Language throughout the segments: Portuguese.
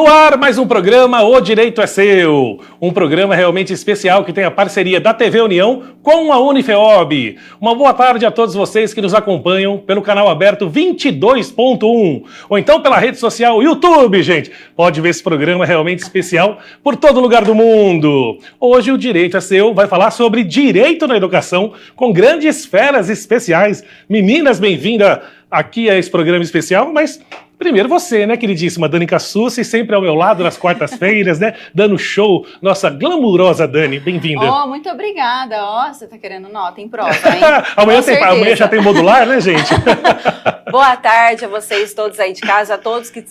No ar, mais um programa O Direito é Seu. Um programa realmente especial que tem a parceria da TV União com a Unifeob. Uma boa tarde a todos vocês que nos acompanham pelo canal aberto 22.1 ou então pela rede social YouTube, gente. Pode ver esse programa realmente especial por todo lugar do mundo. Hoje o Direito é Seu vai falar sobre direito na educação com grandes feras especiais. Meninas, bem-vinda aqui a esse programa especial, mas... primeiro você, né, queridíssima Dani Cassucci, sempre ao meu lado nas quartas-feiras, né, dando show. Nossa glamurosa Dani, bem-vinda. Oh, muito obrigada. Ó, você tá querendo nota em prova, hein? amanhã já tem modular, né, gente? Boa tarde a vocês todos aí de casa, a todos que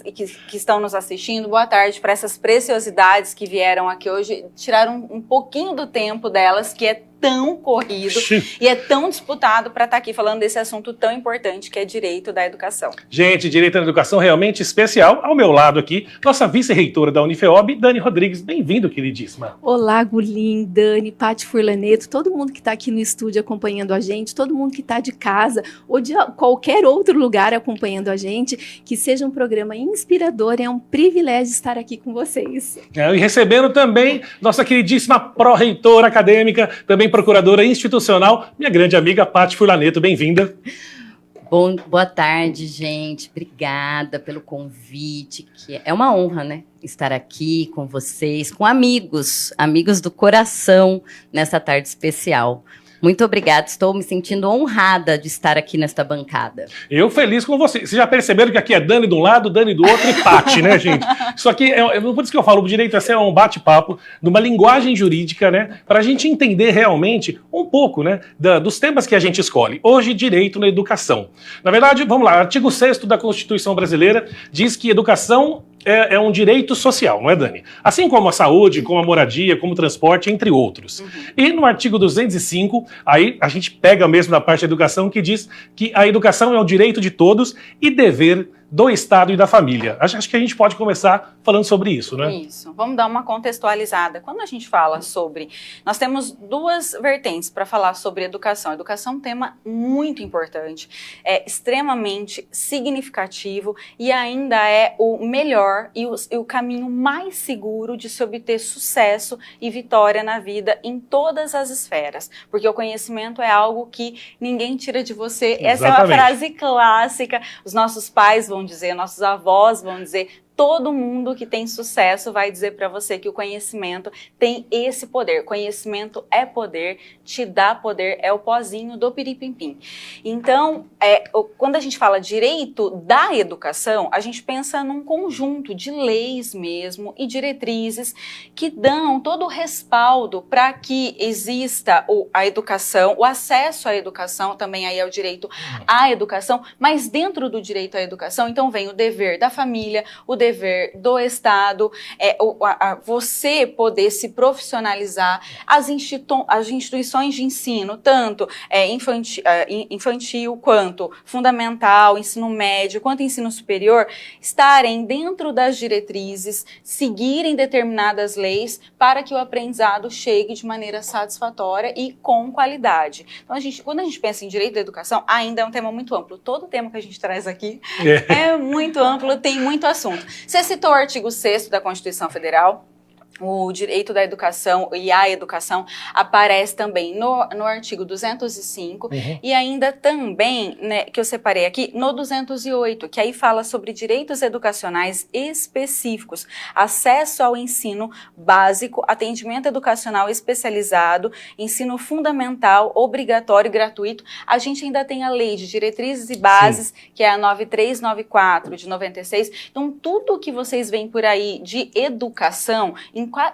estão nos assistindo. Boa tarde para essas preciosidades que vieram aqui hoje, tiraram um pouquinho do tempo delas, que é tão corrido e é tão disputado para estar aqui falando desse assunto tão importante que é direito da educação. Gente, direito na educação realmente especial. Ao meu lado aqui, nossa vice-reitora da Unifeob, Dani Rodrigues. Bem-vindo, queridíssima. Olá, Gulim, Dani, Pati Furlaneto, todo mundo que está aqui no estúdio acompanhando a gente, todo mundo que está de casa ou de qualquer outro lugar acompanhando a gente, que seja um programa inspirador, é um privilégio estar aqui com vocês. E recebendo também nossa queridíssima pró-reitora acadêmica, também procuradora institucional, minha grande amiga Pati Furlaneto, bem-vinda. Boa tarde, gente. Obrigada pelo convite, que é uma honra, né? Estar aqui com vocês, com amigos do coração, nessa tarde especial. Muito obrigada, estou me sentindo honrada de estar aqui nesta bancada. Eu feliz com você. Vocês já perceberam que aqui é Dani de um lado, Dani do outro e Pati, né, gente? Isso aqui, por isso que eu falo, o direito é ser um bate-papo de uma linguagem jurídica, né? Para a gente entender realmente um pouco, né, dos temas que a gente escolhe. Hoje, direito na educação. Na verdade, vamos lá, artigo 6º da Constituição Brasileira diz que educação é um direito social, não é, Dani? Assim como a saúde, como a moradia, como o transporte, entre outros. E no artigo 205, aí a gente pega mesmo na parte da educação que diz que a educação é o direito de todos e dever do Estado e da família. Acho que a gente pode começar falando sobre isso, né? Isso. Vamos dar uma contextualizada. Quando a gente fala sobre... nós temos duas vertentes para falar sobre educação. Educação é um tema muito importante, é extremamente significativo e ainda é o melhor e o caminho mais seguro de se obter sucesso e vitória na vida em todas as esferas. Porque o conhecimento é algo que ninguém tira de você. Exatamente. Essa é uma frase clássica. Os nossos pais vão dizer, nossos avós vão dizer, todo mundo que tem sucesso vai dizer para você que o conhecimento tem esse poder. Conhecimento é poder, te dá poder, é o pozinho do piripimpim. Então, quando a gente fala direito da educação, a gente pensa num conjunto de leis mesmo e diretrizes que dão todo o respaldo para que exista a educação, o acesso à educação, também aí é o direito à educação, mas dentro do direito à educação, então vem o dever da família, o dever do Estado, você poder se profissionalizar, as instituições de ensino, tanto infantil quanto fundamental, ensino médio, quanto ensino superior, estarem dentro das diretrizes, seguirem determinadas leis para que o aprendizado chegue de maneira satisfatória e com qualidade. Então, quando a gente pensa em direito da educação, ainda é um tema muito amplo. Todo tema que a gente traz aqui é muito amplo, tem muito assunto. Você citou o artigo 6º da Constituição Federal. O direito da educação e a educação aparece também no artigo 205 e ainda também, né, que eu separei aqui, no 208, que aí fala sobre direitos educacionais específicos, acesso ao ensino básico, atendimento educacional especializado, ensino fundamental, obrigatório e gratuito. A gente ainda tem a lei de diretrizes e bases, sim, que é a 9394 de 96. Então, tudo que vocês veem por aí de educação,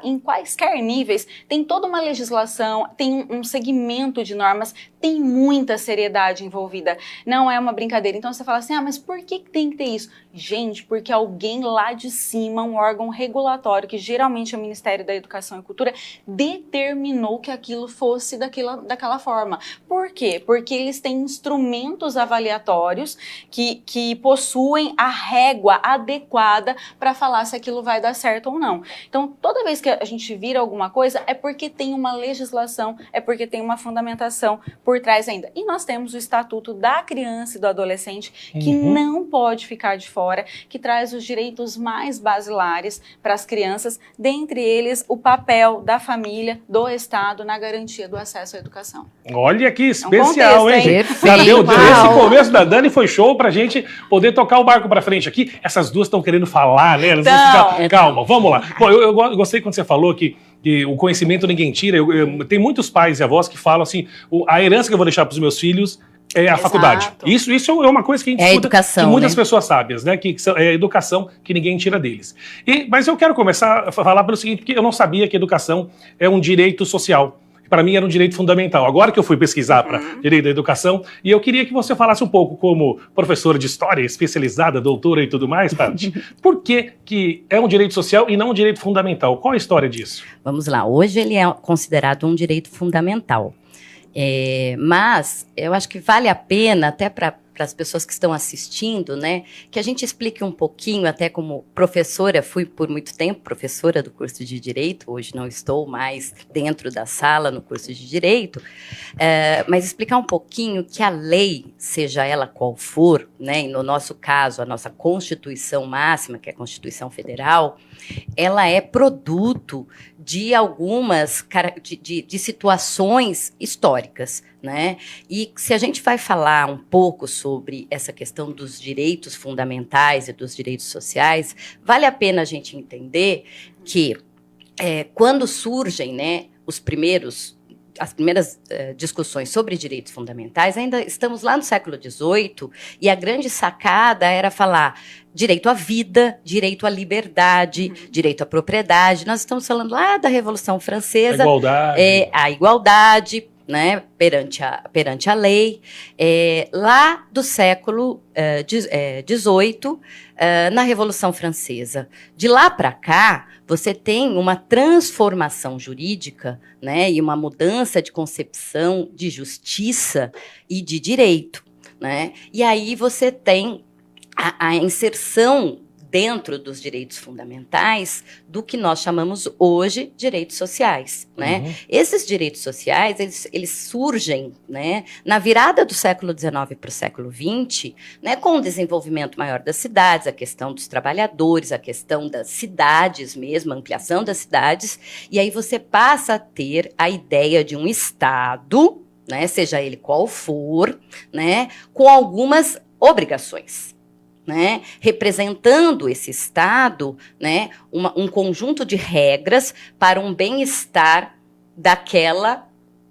em quaisquer níveis, tem toda uma legislação, tem um segmento de normas, tem muita seriedade envolvida, não é uma brincadeira. Então você fala assim, mas por que tem que ter isso? Gente, porque alguém lá de cima, um órgão regulatório, que geralmente é o Ministério da Educação e Cultura, determinou que aquilo fosse daquela forma. Por quê? Porque eles têm instrumentos avaliatórios que possuem a régua adequada para falar se aquilo vai dar certo ou não. Então, toda vez que a gente vira alguma coisa, é porque tem uma legislação, é porque tem uma fundamentação por trás ainda. E nós temos o Estatuto da Criança e do Adolescente, que não pode ficar de fora, que traz os direitos mais basilares para as crianças, dentre eles o papel da família, do Estado na garantia do acesso à educação. Olha que especial, contexto, hein, hein? gente? Já deu, Uau. esse começo da Dani foi show pra gente poder tocar o barco pra frente aqui. Essas duas estão querendo falar, né? Elas Então. calma, vamos lá. Bom, eu gostei quando você falou que o conhecimento ninguém tira. Tem muitos pais e avós que falam assim, a herança que eu vou deixar pros meus filhos é a Exato. faculdade. Isso é uma coisa que a gente É a escuta educação, de muitas né? pessoas sábias, né? É a educação que ninguém tira deles. Mas eu quero começar a falar pelo seguinte, porque eu não sabia que educação é um direito social. Para mim era um direito fundamental. Agora que eu fui pesquisar para direito da educação, e eu queria que você falasse um pouco como professora de história, especializada, doutora e tudo mais, Tati, por que é um direito social e não um direito fundamental? Qual a história disso? Vamos lá, hoje ele é considerado um direito fundamental. Mas eu acho que vale a pena, até para as pessoas que estão assistindo, né, que a gente explique um pouquinho, até como professora, fui por muito tempo professora do curso de Direito, hoje não estou mais dentro da sala no curso de Direito, mas explicar um pouquinho que a lei, seja ela qual for, né, e no nosso caso, a nossa Constituição máxima, que é a Constituição Federal, ela é produto de algumas de situações históricas, né? E se a gente vai falar um pouco sobre essa questão dos direitos fundamentais e dos direitos sociais, vale a pena a gente entender que quando surgem, né, as primeiras discussões sobre direitos fundamentais, ainda estamos lá no século XVIII, e a grande sacada era falar direito à vida, direito à liberdade, direito à propriedade. Nós estamos falando lá da Revolução Francesa. A igualdade, né, perante a lei, lá do século XVIII, na Revolução Francesa. De lá para cá, você tem uma transformação jurídica, né, e uma mudança de concepção de justiça e de direito, né? E aí você tem a inserção dentro dos direitos fundamentais do que nós chamamos hoje direitos sociais, né? Esses direitos sociais, eles surgem, né, na virada do século XIX para o século XX, né, com o desenvolvimento maior das cidades, a questão dos trabalhadores, a questão das cidades mesmo, a ampliação das cidades, e aí você passa a ter a ideia de um Estado, né, seja ele qual for, né, com algumas obrigações, né, representando esse Estado, né, um conjunto de regras para um bem-estar daquela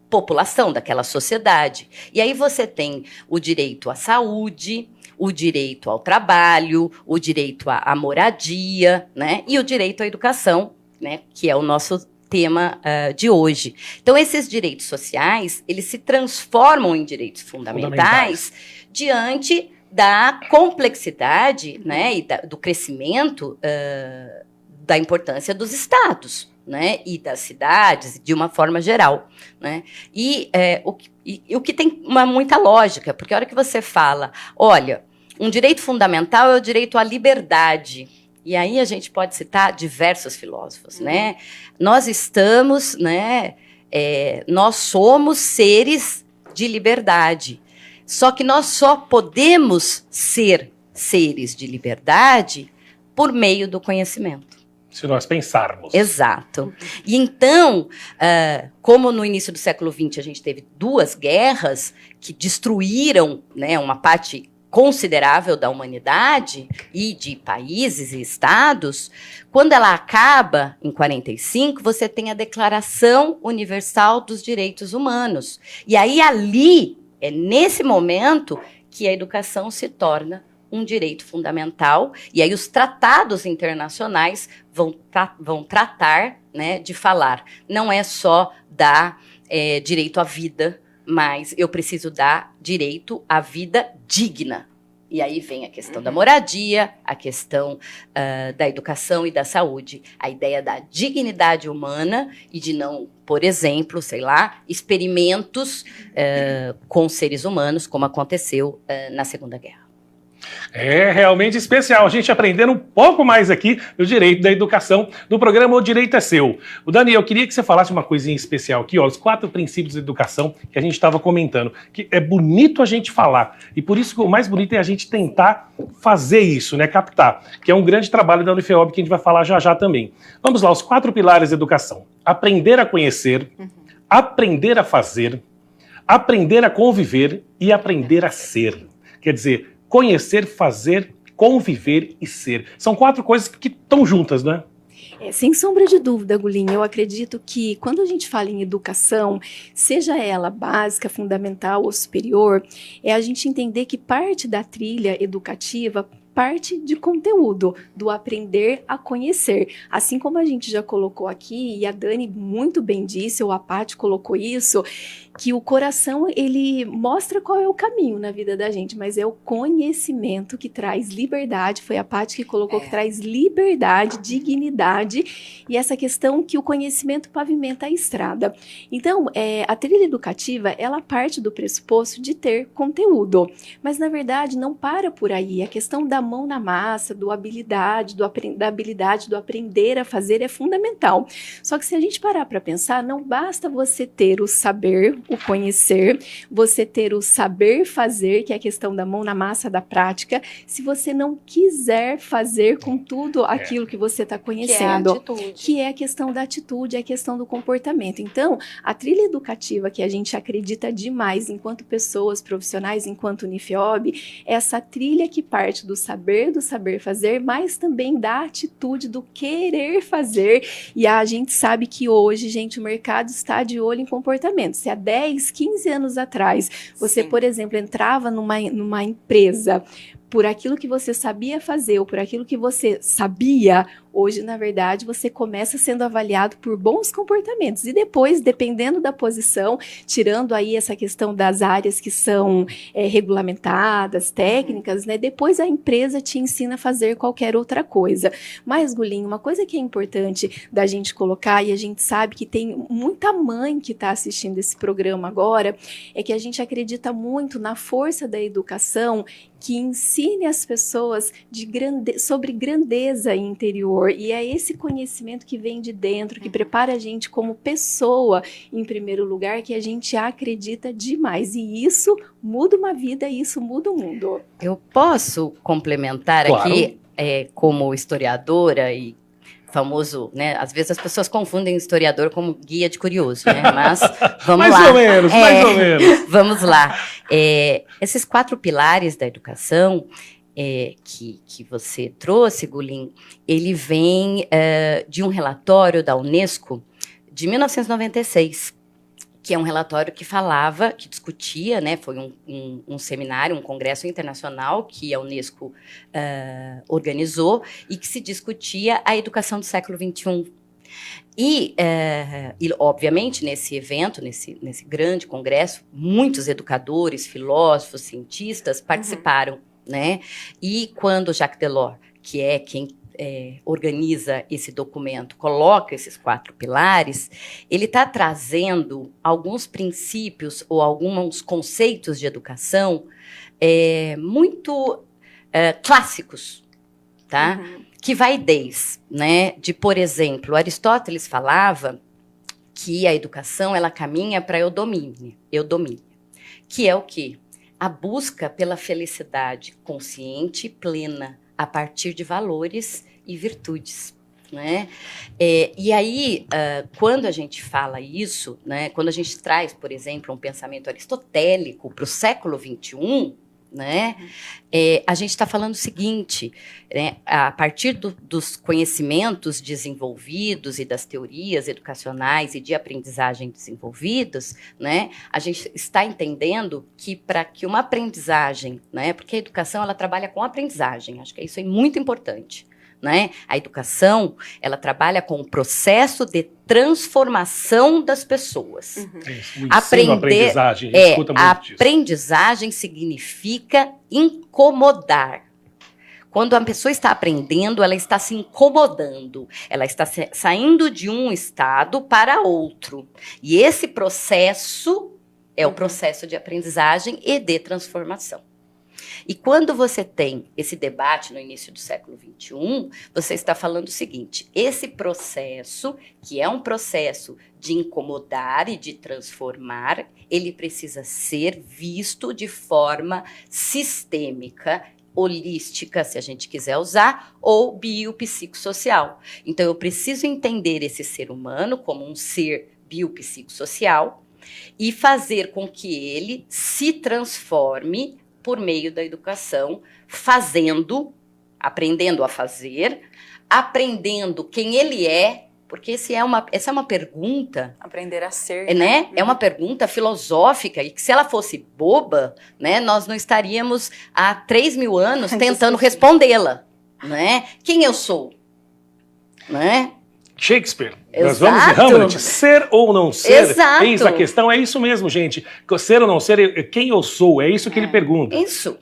população, daquela sociedade. E aí você tem o direito à saúde, o direito ao trabalho, o direito à moradia, né, e o direito à educação, né, que é o nosso tema de hoje. Então, esses direitos sociais, eles se transformam em direitos fundamentais. Diante da complexidade, né, e do crescimento da importância dos estados, né, e das cidades, de uma forma geral, né, e o que tem muita lógica, porque a hora que você fala, olha, um direito fundamental é o direito à liberdade, e aí a gente pode citar diversos filósofos, né, nós estamos, né, nós somos seres de liberdade. Só que nós só podemos ser seres de liberdade por meio do conhecimento. Se nós pensarmos. Exato. E então, como no início do século XX a gente teve 2 guerras que destruíram, né, uma parte considerável da humanidade e de países e estados, quando ela acaba, em 45, você tem a Declaração Universal dos Direitos Humanos. E aí ali, é nesse momento que a educação se torna um direito fundamental, e aí os tratados internacionais vão tratar, né, de falar, não é só dar direito à vida, mas eu preciso dar direito à vida digna. E aí vem a questão da moradia, a questão da educação e da saúde. A ideia da dignidade humana e de não, por exemplo, sei lá, experimentos com seres humanos, como aconteceu na Segunda Guerra. É realmente especial. A gente aprendendo um pouco mais aqui do direito da educação do programa O Direito é Seu. O Dani, eu queria que você falasse uma coisinha especial aqui, ó, os 4 princípios da educação que a gente estava comentando, que é bonito a gente falar, e por isso que o mais bonito é a gente tentar fazer isso, né, captar, que é um grande trabalho da Unifeob que a gente vai falar já já também. Vamos lá, os 4 pilares da educação. Aprender a conhecer, aprender a fazer, aprender a conviver e aprender a ser. Quer dizer, conhecer, fazer, conviver e ser. São 4 coisas que estão juntas, né? Sem sombra de dúvida, Gulinha, eu acredito que quando a gente fala em educação, seja ela básica, fundamental ou superior, é a gente entender que parte da trilha educativa parte de conteúdo, do aprender a conhecer. Assim como a gente já colocou aqui, e a Dani muito bem disse, ou a Paty colocou isso, que o coração, ele mostra qual é o caminho na vida da gente, mas é o conhecimento que traz liberdade, foi a Paty que colocou que traz liberdade, dignidade, e essa questão que o conhecimento pavimenta a estrada. Então, a trilha educativa, ela parte do pressuposto de ter conteúdo, mas na verdade não para por aí, a questão da mão na massa, da habilidade do aprender a fazer é fundamental. Só que se a gente parar para pensar, não basta você ter o saber, o conhecer, você ter o saber fazer, que é a questão da mão na massa, da prática, se você não quiser fazer com tudo aquilo que você está conhecendo, que é a questão da atitude, é a questão do comportamento. Então, a trilha educativa que a gente acredita demais enquanto pessoas profissionais, enquanto Unifeob, é essa trilha que parte do saber fazer, mas também da atitude, do querer fazer. E a gente sabe que hoje, gente, o mercado está de olho em comportamento. Se há 10, 15 anos atrás, você, Sim. por exemplo, entrava numa empresa por aquilo que você sabia fazer ou por aquilo que você sabia, hoje, na verdade, você começa sendo avaliado por bons comportamentos. E depois, dependendo da posição, tirando aí essa questão das áreas que são regulamentadas, técnicas, né? Depois a empresa te ensina a fazer qualquer outra coisa. Mas, Gulinho, uma coisa que é importante da gente colocar, e a gente sabe que tem muita mãe que está assistindo esse programa agora, é que a gente acredita muito na força da educação que ensine as pessoas sobre grandeza interior. E é esse conhecimento que vem de dentro, que prepara a gente como pessoa, em primeiro lugar, que a gente acredita demais. E isso muda uma vida, e isso muda o mundo. Eu posso complementar Claro. aqui, como historiadora e famoso, né? Às vezes as pessoas confundem historiador como guia de curioso, né? Mas vamos lá. Mais ou menos. Vamos lá. Esses 4 pilares da educação que você trouxe, Gulin, ele vem de um relatório da Unesco de 1996, que é um relatório que falava, que discutia, né, foi um seminário, um congresso internacional que a Unesco organizou e que se discutia a educação do século XXI. E obviamente, nesse evento, nesse grande congresso, muitos educadores, filósofos, cientistas participaram, né? E quando Jacques Delors, que é quem organiza esse documento, coloca esses 4 pilares, ele está trazendo alguns princípios ou alguns conceitos de educação muito clássicos, tá? Que vai desde, né, de, por exemplo, Aristóteles falava que a educação ela caminha para a eudomínia, que é o quê? A busca pela felicidade consciente e plena, a partir de valores e virtudes, né? E aí, quando a gente fala isso, né, quando a gente traz, por exemplo, um pensamento aristotélico para o século XXI, né, a gente está falando o seguinte, né, a partir dos conhecimentos desenvolvidos e das teorias educacionais e de aprendizagem desenvolvidos, né, a gente está entendendo que para que uma aprendizagem, né, porque a educação ela trabalha com aprendizagem, acho que isso é muito importante, né? A educação, ela trabalha com o processo de transformação das pessoas. Aprendizagem, a gente escuta muito disso. Aprendizagem significa incomodar. Quando a pessoa está aprendendo, ela está se incomodando, ela está saindo de um estado para outro. E esse processo é o processo de aprendizagem e de transformação. E quando você tem esse debate no início do século XXI, você está falando o seguinte: esse processo, que é um processo de incomodar e de transformar, ele precisa ser visto de forma sistêmica, holística, se a gente quiser usar, ou biopsicossocial. Então, eu preciso entender esse ser humano como um ser biopsicossocial e fazer com que ele se transforme por meio da educação, aprendendo a fazer, aprendendo quem ele é, porque essa é uma pergunta... Aprender a ser. Né? É uma pergunta filosófica, e que se ela fosse boba, né, nós não estaríamos há 3.000 anos tentando respondê-la. Né? Quem eu sou? Né? Shakespeare. Exato. Nós vamos em Hamlet. Ser ou não ser? Exato. Eis a questão. É isso mesmo, gente. Ser ou não ser, quem eu sou? É isso que ele pergunta. Isso.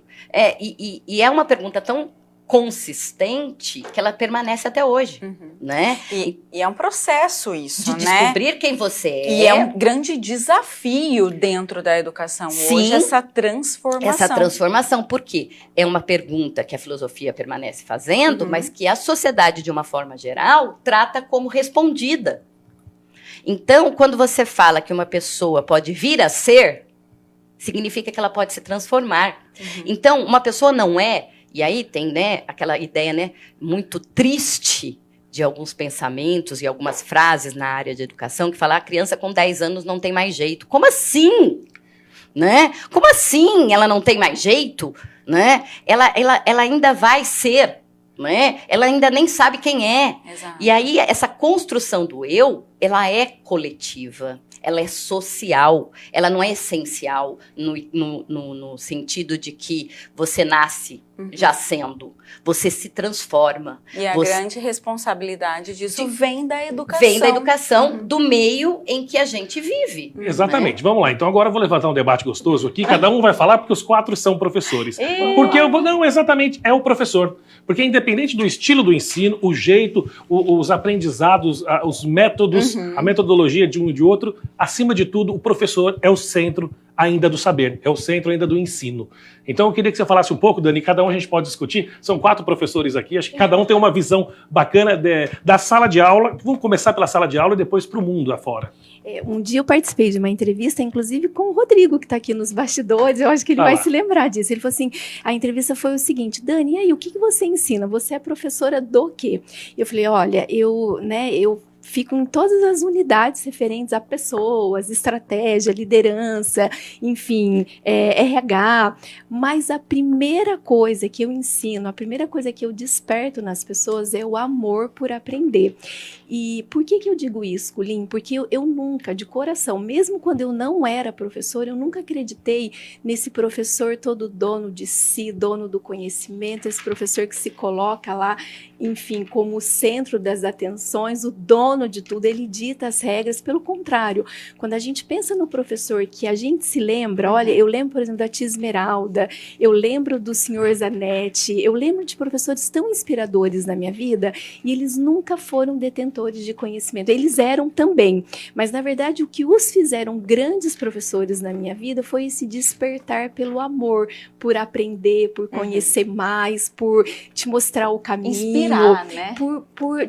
E é uma pergunta tão consistente que ela permanece até hoje. Né? E é um processo isso, de né? descobrir quem você é. E é um grande desafio dentro da educação hoje, essa transformação. Essa transformação, porque é uma pergunta que a filosofia permanece fazendo, mas que a sociedade, de uma forma geral, trata como respondida. Então, quando você fala que uma pessoa pode vir a ser, significa que ela pode se transformar. Então, uma pessoa não é... E aí tem, né, aquela ideia, né, muito triste de alguns pensamentos e algumas frases na área de educação que falam: a criança com 10 anos não tem mais jeito. Como assim? Né? Como assim ela não tem mais jeito? Né? Ela ainda vai ser, né? Ela ainda nem sabe quem é. Exato. E aí essa construção do eu, ela é coletiva. Ela é social, ela não é essencial no sentido de que você nasce já sendo, você se transforma. E a grande responsabilidade disso vem da educação. Vem da educação, do meio em que a gente vive. Exatamente. Né? Vamos lá. Então agora eu vou levantar um debate gostoso aqui. Cada um vai falar porque os 4 são professores. Porque eu vou... Não, exatamente, é o professor. Porque independente do estilo do ensino, o jeito, os aprendizados, os métodos, a metodologia de um e de outro, acima de tudo, o professor é o centro ainda do saber, é o centro ainda do ensino. Então eu queria que você falasse um pouco, Dani, cada um a gente pode discutir, são 4 professores aqui, acho que cada um tem uma visão bacana da sala de aula. Vamos começar pela sala de aula e depois para o mundo afora. Um dia eu participei de uma entrevista, inclusive com o Rodrigo, que está aqui nos bastidores, eu acho que ele vai se lembrar disso. Ele falou assim, a entrevista foi o seguinte: Dani, e aí, o que você ensina? Você é professora do quê? Eu falei, olha, eu fico em todas as unidades referentes a pessoas, estratégia, liderança, enfim, RH, mas a primeira coisa que eu ensino, a primeira coisa que eu desperto nas pessoas é o amor por aprender. E por que eu digo isso, Culin? Porque eu nunca, de coração, mesmo quando eu não era professora, eu nunca acreditei nesse professor todo dono de si, dono do conhecimento, esse professor que se coloca lá, enfim, como o centro das atenções, o dono de tudo, ele dita as regras. Pelo contrário, quando a gente pensa no professor que a gente se lembra, olha, eu lembro, por exemplo, da tia Esmeralda, eu lembro do senhor Zanetti, eu lembro de professores tão inspiradores na minha vida, e eles nunca foram detentores de conhecimento. Eles eram também, mas na verdade o que os fizeram grandes professores na minha vida foi esse despertar pelo amor, por aprender, por conhecer mais, por te mostrar o caminho, inspirar, né? por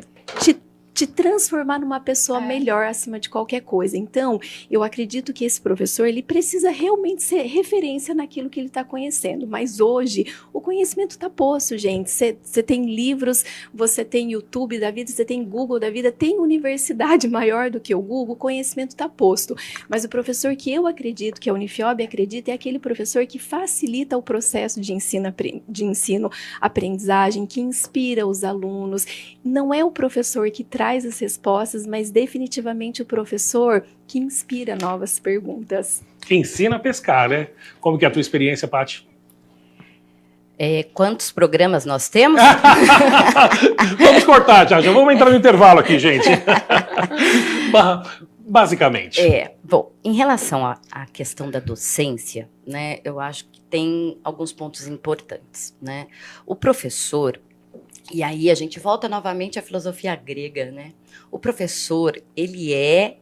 te transformar numa pessoa melhor acima de qualquer coisa. Então, eu acredito que esse professor, ele precisa realmente ser referência naquilo que ele está conhecendo. Mas hoje, o conhecimento está posto, gente. Você tem livros, você tem YouTube da vida, você tem Google da vida, tem universidade maior do que o Google, o conhecimento está posto. Mas o professor que eu acredito, que a Unifiob acredita, é aquele professor que facilita o processo de ensino-aprendizagem, que inspira os alunos. Não é o professor que traz as respostas, mas definitivamente o professor que inspira novas perguntas. Que ensina a pescar, né? Como que é a tua experiência, Paty? Quantos programas nós temos? Vamos cortar, já vamos entrar no intervalo aqui, gente. Basicamente. Bom, em relação à questão da docência, né, eu acho que tem alguns pontos importantes, né? O professor, e aí a gente volta novamente à filosofia grega, né? O professor, ele é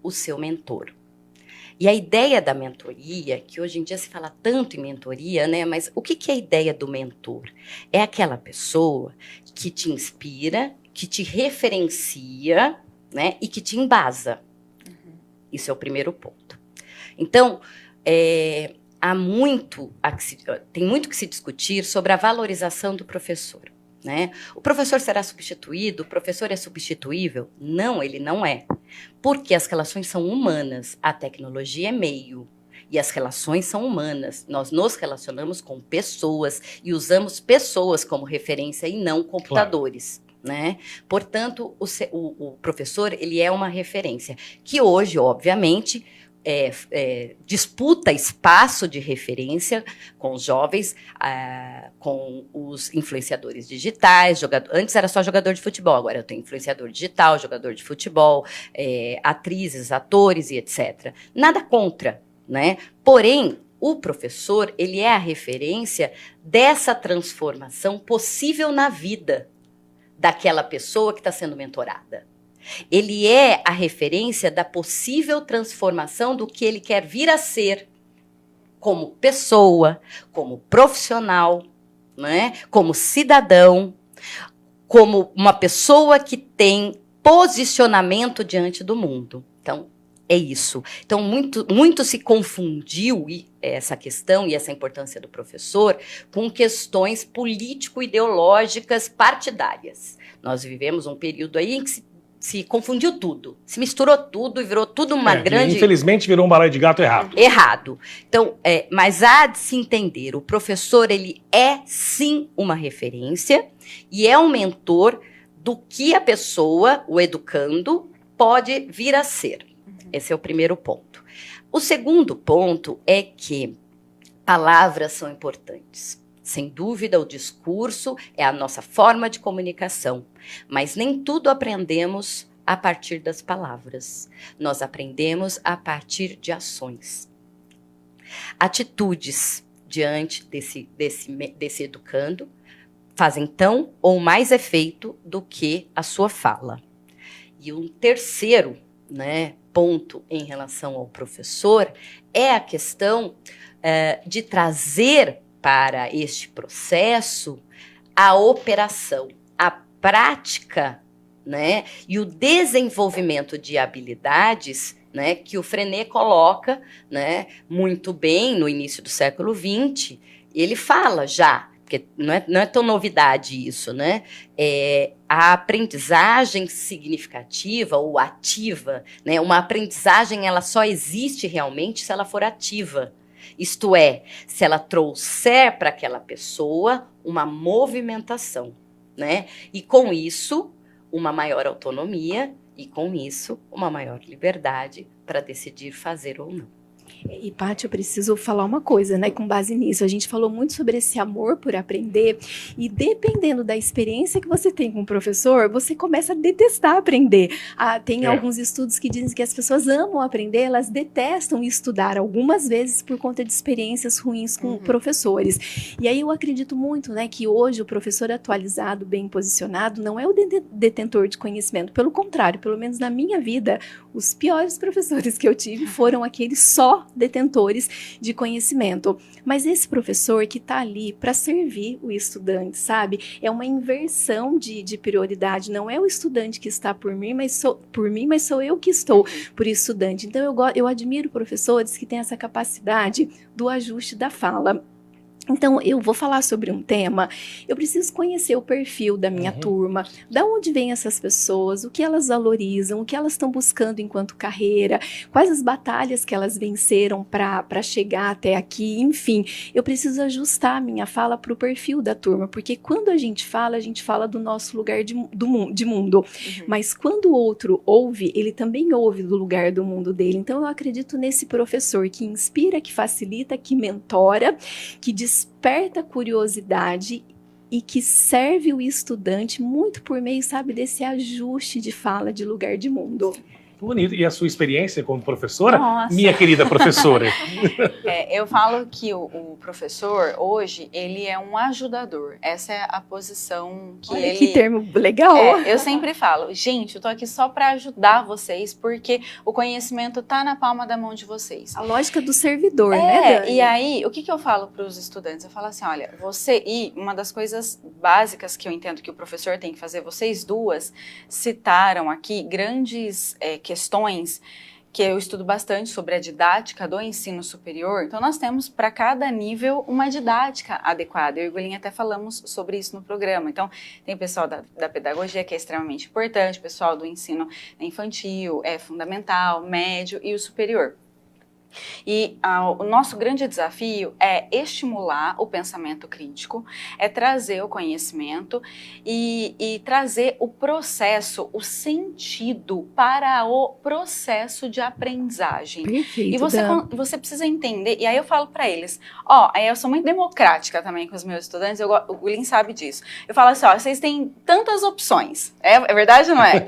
o seu mentor. E a ideia da mentoria, que hoje em dia se fala tanto em mentoria, né? Mas o que é a ideia do mentor? É aquela pessoa que te inspira, que te referencia, né? E que te embasa. Isso é o primeiro ponto. Então, tem muito que se discutir sobre a valorização do professor. Né? O professor será substituído? O professor é substituível? Não, ele não é. Porque as relações são humanas, a tecnologia é meio. E as relações são humanas. Nós nos relacionamos com pessoas e usamos pessoas como referência e não computadores. Claro. Né? Portanto, o professor ele é uma referência que hoje, obviamente, disputa espaço de referência com os jovens, com os influenciadores digitais. Antes era só jogador de futebol, agora eu tenho influenciador digital, jogador de futebol, atrizes, atores e etc. Nada contra, né? Porém, o professor ele é a referência dessa transformação possível na vida daquela pessoa que está sendo mentorada. Ele é a referência da possível transformação do que ele quer vir a ser como pessoa, como profissional, né? Como cidadão, como uma pessoa que tem posicionamento diante do mundo. Então, é isso. Então, muito se confundiu essa questão e essa importância do professor com questões político-ideológicas partidárias. Nós vivemos um período aí em que se confundiu tudo, se misturou tudo e virou tudo uma grande... Infelizmente virou um balaio de gato errado. Errado. Então, mas há de se entender, o professor ele é sim uma referência e é um mentor do que a pessoa, o educando, pode vir a ser. Esse é o primeiro ponto. O segundo ponto é que palavras são importantes. Sem dúvida, o discurso é a nossa forma de comunicação, mas nem tudo aprendemos a partir das palavras. Nós aprendemos a partir de ações. Atitudes diante desse educando fazem tão ou mais efeito do que a sua fala. E um terceiro, né, ponto em relação ao professor é a questão de trazer para este processo a operação, a prática, né, e o desenvolvimento de habilidades, né, que o Freinet coloca, né, muito bem no início do século XX. Ele fala já, porque não é tão novidade isso, né? A aprendizagem significativa ou ativa, né? Uma aprendizagem ela só existe realmente se ela for ativa. Isto é, se ela trouxer para aquela pessoa uma movimentação, né? E com isso, uma maior autonomia e com isso, uma maior liberdade para decidir fazer ou não. E, Paty, eu preciso falar uma coisa, né, com base nisso. A gente falou muito sobre esse amor por aprender e dependendo da experiência que você tem com o professor, você começa a detestar aprender. Tem alguns estudos que dizem que as pessoas amam aprender, elas detestam estudar, algumas vezes por conta de experiências ruins com professores. E aí eu acredito muito, né, que hoje o professor atualizado, bem posicionado, não é o detentor de conhecimento. Pelo contrário, pelo menos na minha vida, os piores professores que eu tive foram aqueles só detentores de conhecimento. Mas esse professor que está ali para servir o estudante, sabe? É uma inversão de prioridade. Não é o estudante que está por mim, mas sou eu que estou por estudante. Então, eu admiro professores que têm essa capacidade do ajuste da fala. Então, eu vou falar sobre um tema, eu preciso conhecer o perfil da minha turma, da onde vêm essas pessoas, o que elas valorizam, o que elas estão buscando enquanto carreira, quais as batalhas que elas venceram para chegar até aqui, enfim. Eu preciso ajustar a minha fala para o perfil da turma, porque quando a gente fala do nosso lugar de mundo, mas quando o outro ouve, ele também ouve do lugar do mundo dele. Então, eu acredito nesse professor que inspira, que facilita, que mentora, que desperta curiosidade e que serve o estudante muito por meio, sabe, desse ajuste de fala de lugar de mundo. Bonito. E a sua experiência como professora? Nossa. Minha querida professora. Eu falo que o professor, hoje, ele é um ajudador. Essa é a posição que Olha ele... que termo legal. Eu sempre falo, gente, eu tô aqui só para ajudar vocês, porque o conhecimento tá na palma da mão de vocês. A lógica do servidor, né, Dani? E aí, o que eu falo para os estudantes? Eu falo assim, olha, e uma das coisas básicas que eu entendo que o professor tem que fazer, vocês duas citaram aqui grandes questões que eu estudo bastante sobre a didática do ensino superior. Então, nós temos para cada nível uma didática adequada. Eu e o Gulinha até falamos sobre isso no programa. Então, tem o pessoal da pedagogia, que é extremamente importante, o pessoal do ensino infantil, fundamental, médio e o superior. E o nosso grande desafio é estimular o pensamento crítico, é trazer o conhecimento e trazer o processo, o sentido para o processo de aprendizagem. Perfeito, E você precisa entender, e aí eu falo para eles, aí eu sou muito democrática também com os meus estudantes, o Guilherme sabe disso. Eu falo assim, vocês têm tantas opções, é verdade ou não é?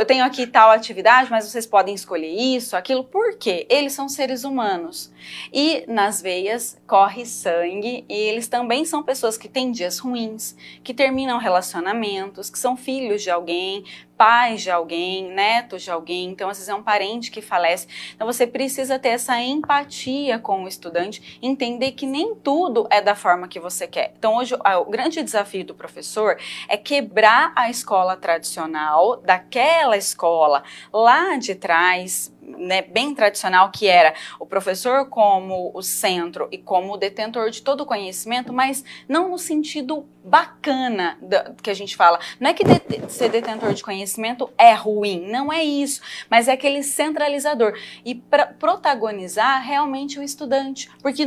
Eu tenho aqui tal atividade, mas vocês podem escolher isso, aquilo, por quê? Eles são seres humanos e nas veias corre sangue e eles também são pessoas que têm dias ruins, que terminam relacionamentos, que são filhos de alguém, pais de alguém, netos de alguém, então às vezes é um parente que falece. Então você precisa ter essa empatia com o estudante, entender que nem tudo é da forma que você quer. Então hoje o grande desafio do professor é quebrar a escola tradicional, daquela escola lá de trás, né, bem tradicional, que era o professor como o centro e como o detentor de todo o conhecimento, mas não no sentido bacana que a gente fala. Não é que ser detentor de conhecimento é ruim, não é isso, mas é aquele centralizador e protagonizar realmente o estudante, porque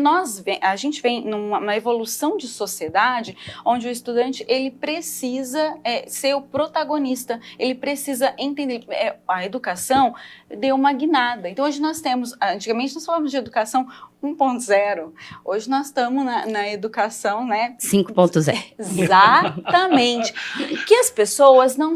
a gente vem numa evolução de sociedade onde o estudante ele precisa ser o protagonista, ele precisa entender. A educação deu uma guinada. Então hoje nós temos, antigamente nós falamos de educação 1.0, hoje nós estamos na educação, né? 5.0. Exatamente. Que as pessoas não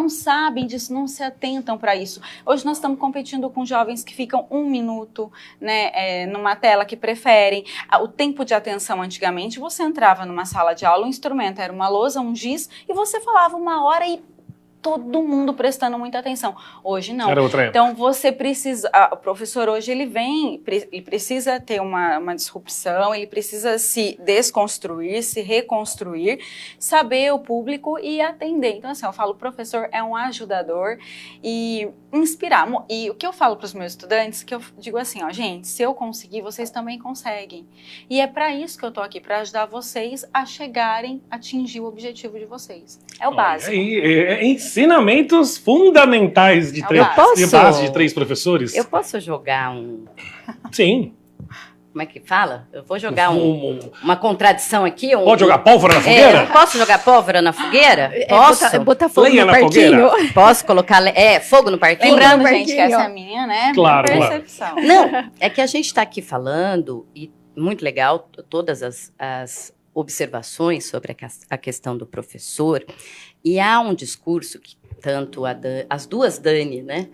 sabem disso, não se atentam para isso. Hoje nós estamos competindo com jovens que ficam 1 minuto, né, numa tela, que preferem. O tempo de atenção antigamente, você entrava numa sala de aula, o instrumento era uma lousa, um giz, e você falava 1 hora e todo mundo prestando muita atenção. Hoje não. Era outra época. Então você precisa, o professor hoje ele precisa ter uma disrupção, ele precisa se desconstruir, se reconstruir, saber o público e atender. Então assim, eu falo, o professor é um ajudador e inspirar. E o que eu falo para os meus estudantes, que eu digo assim, gente, se eu conseguir, vocês também conseguem. E é para isso que eu tô aqui, para ajudar vocês a chegarem, atingir o objetivo de vocês. É o básico. Ensinamentos fundamentais de base de 3 professores. Eu posso jogar um... Sim. Como é que fala? Eu vou jogar uma contradição aqui. Pode jogar pólvora na fogueira? Posso jogar pólvora na fogueira? Posso? Botar fogo Lenha no na parquinho. fogueira? Posso colocar fogo no parquinho? Lembrando, Fogo no gente, que parquinho. essa é a minha, né? Claro, percepção. Não, é que a gente está aqui falando, e muito legal, todas as observações sobre a questão do professor, e há um discurso que tanto as duas Dani, né,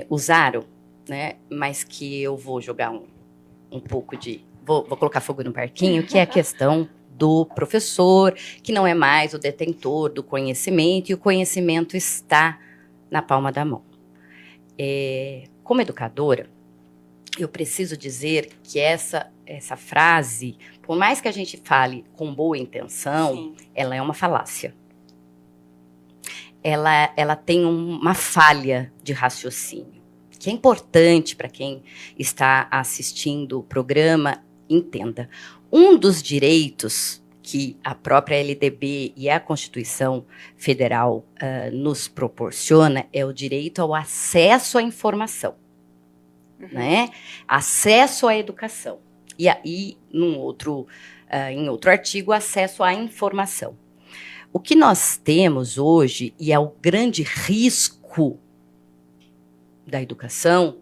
usaram, né, mas que eu vou jogar um pouco de... Vou colocar fogo no parquinho, que é a questão do professor, que não é mais o detentor do conhecimento, e o conhecimento está na palma da mão. Como educadora, eu preciso dizer que essa frase, por mais que a gente fale com boa intenção, Sim. ela é uma falácia. Ela tem uma falha de raciocínio, que é importante para quem está assistindo o programa, entenda. Um dos direitos que a própria LDB e a Constituição Federal nos proporciona é o direito ao acesso à informação, né? Acesso à educação. E aí, em outro artigo, acesso à informação. O que nós temos hoje, e é o grande risco da educação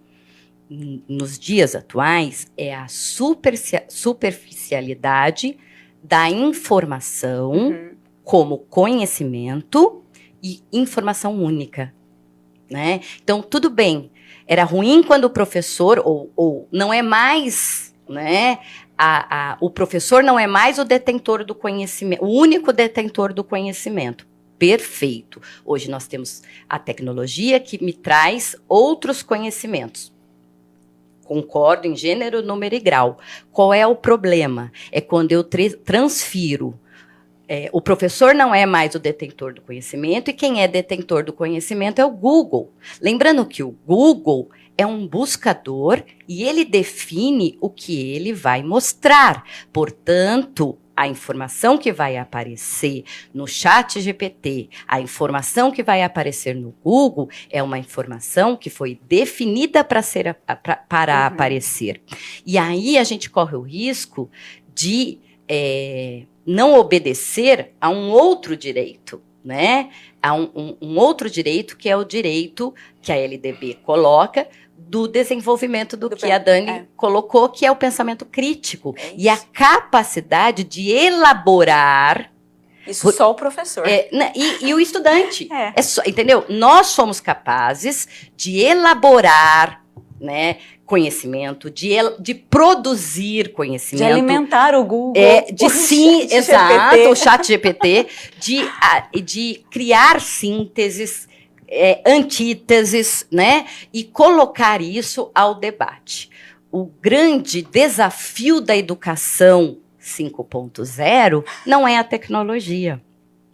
nos dias atuais, é a superficialidade da informação como conhecimento e informação única. né? Então, tudo bem. Era ruim quando o professor, ou não é mais, né? O professor não é mais o detentor do conhecimento, o único detentor do conhecimento. Perfeito. Hoje nós temos a tecnologia que me traz outros conhecimentos. Concordo em gênero, número e grau. Qual é o problema? É quando eu transfiro. O professor não é mais o detentor do conhecimento, e quem é detentor do conhecimento é o Google. Lembrando que o Google é um buscador e ele define o que ele vai mostrar. Portanto, a informação que vai aparecer no ChatGPT, a informação que vai aparecer no Google, é uma informação que foi definida para aparecer. E aí a gente corre o risco de não obedecer a um outro direito, né? A um outro direito, que é o direito que a LDB coloca do desenvolvimento do que a Dani colocou, que é o pensamento crítico e a capacidade de elaborar. Isso só o professor. E o estudante. Entendeu? Nós somos capazes de elaborar, né, conhecimento, de produzir conhecimento. De alimentar o Google. O ChatGPT, de criar sínteses, antíteses, né? E colocar isso ao debate. O grande desafio da educação 5.0 não é a tecnologia.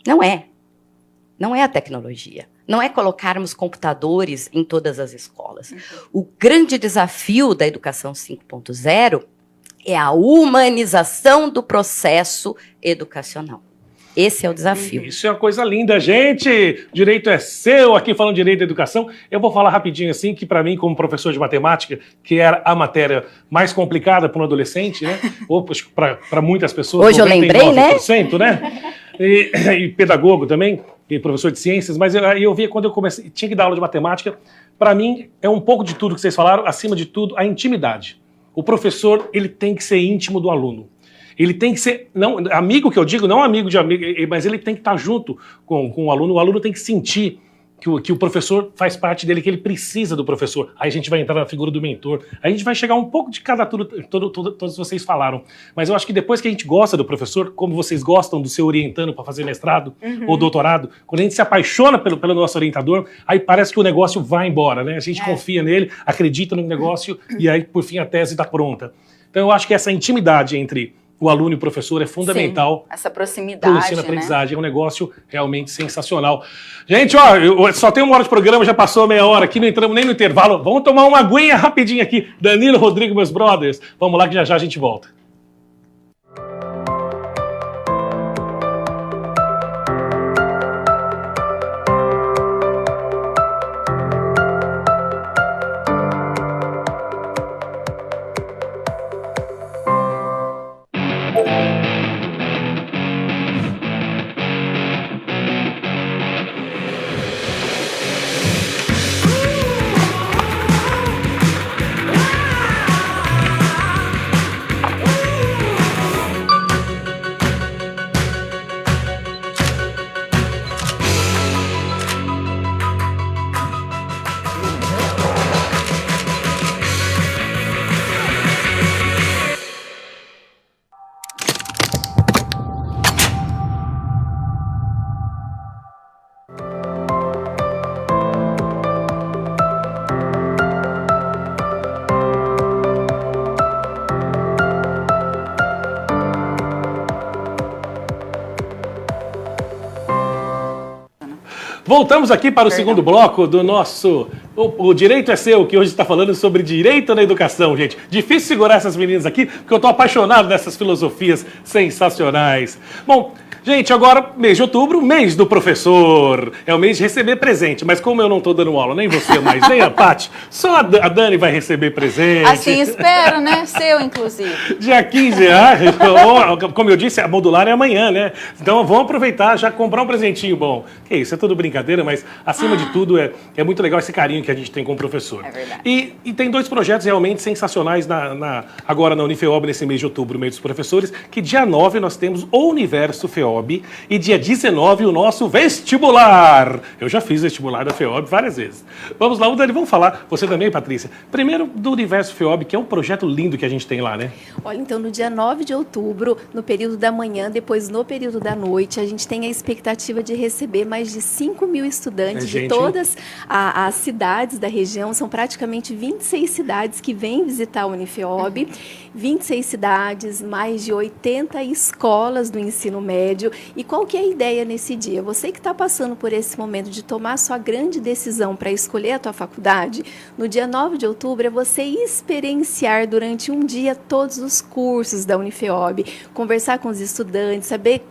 Não é. Não é a tecnologia. Não é colocarmos computadores em todas as escolas. O grande desafio da educação 5.0 é a humanização do processo educacional. Esse é o desafio. Isso é uma coisa linda, gente! Direito é seu, aqui falando de direito à educação. Eu vou falar rapidinho assim, que para mim, como professor de matemática, que era a matéria mais complicada para um adolescente, né? Ou para muitas pessoas. Hoje eu lembrei, né? E pedagogo também, e professor de ciências, mas eu via quando eu comecei, tinha que dar aula de matemática, para mim é um pouco de tudo que vocês falaram, acima de tudo, a intimidade. O professor, ele tem que ser íntimo do aluno. Ele tem que ser, não, amigo que eu digo, não amigo de amigo, mas ele tem que estar junto com o aluno tem que sentir que o professor faz parte dele, que ele precisa do professor. Aí a gente vai entrar na figura do mentor, aí a gente vai chegar um pouco de cada todos vocês falaram. Mas eu acho que depois que a gente gosta do professor, como vocês gostam do seu orientando para fazer mestrado ou doutorado, quando a gente se apaixona pelo nosso orientador, aí parece que o negócio vai embora, né? A gente confia nele, acredita no negócio e aí, por fim, a tese está pronta. Então eu acho que essa intimidade entre o aluno e o professor é fundamental. Sim, essa proximidade, para o ensino-aprendizagem, né? É um negócio realmente sensacional. Gente, ó, eu só tenho 1 hora de programa, já passou meia hora aqui, não entramos nem no intervalo. Vamos tomar uma aguinha rapidinho aqui. Danilo, Rodrigo, meus brothers. Vamos lá que já já a gente volta. Voltamos aqui para o segundo bloco do nosso... O Direito é Seu, que hoje está falando sobre direito na educação, gente. Difícil segurar essas meninas aqui, porque eu estou apaixonado nessas filosofias sensacionais. Bom, gente, agora, mês de outubro, mês do professor. É o mês de receber presente, mas como eu não estou dando aula, nem você mais, nem a Paty, só a Dani vai receber presente. Assim espero, né? Seu, inclusive. Dia 15, como eu disse, a modular é amanhã, né? Então vamos aproveitar, já comprar um presentinho bom. Que isso, é tudo brincadeira, mas acima de tudo é muito legal esse carinho que a gente tem com o professor. É verdade. E tem 2 projetos realmente sensacionais agora na Unifeob, nesse mês de outubro, mês dos professores, que dia 9 nós temos o Universo FEOB. FEOB. E dia 19, o nosso vestibular. Eu já fiz vestibular da FEOB várias vezes. Vamos lá, Dani, vamos falar, você também, Patrícia, primeiro do Universo FEOB, que é um projeto lindo que a gente tem lá, né? Olha, então, no dia 9 de outubro, no período da manhã, depois no período da noite, a gente tem a expectativa de receber mais de 5 mil estudantes de todas as cidades da região. São praticamente 26 cidades que vêm visitar a Unifeob. 26 cidades, mais de 80 escolas do ensino médio. E qual que é a ideia nesse dia? Você que está passando por esse momento de tomar sua grande decisão para escolher a tua faculdade, no dia 9 de outubro é você experienciar durante um dia todos os cursos da Unifeob, conversar com os estudantes, saber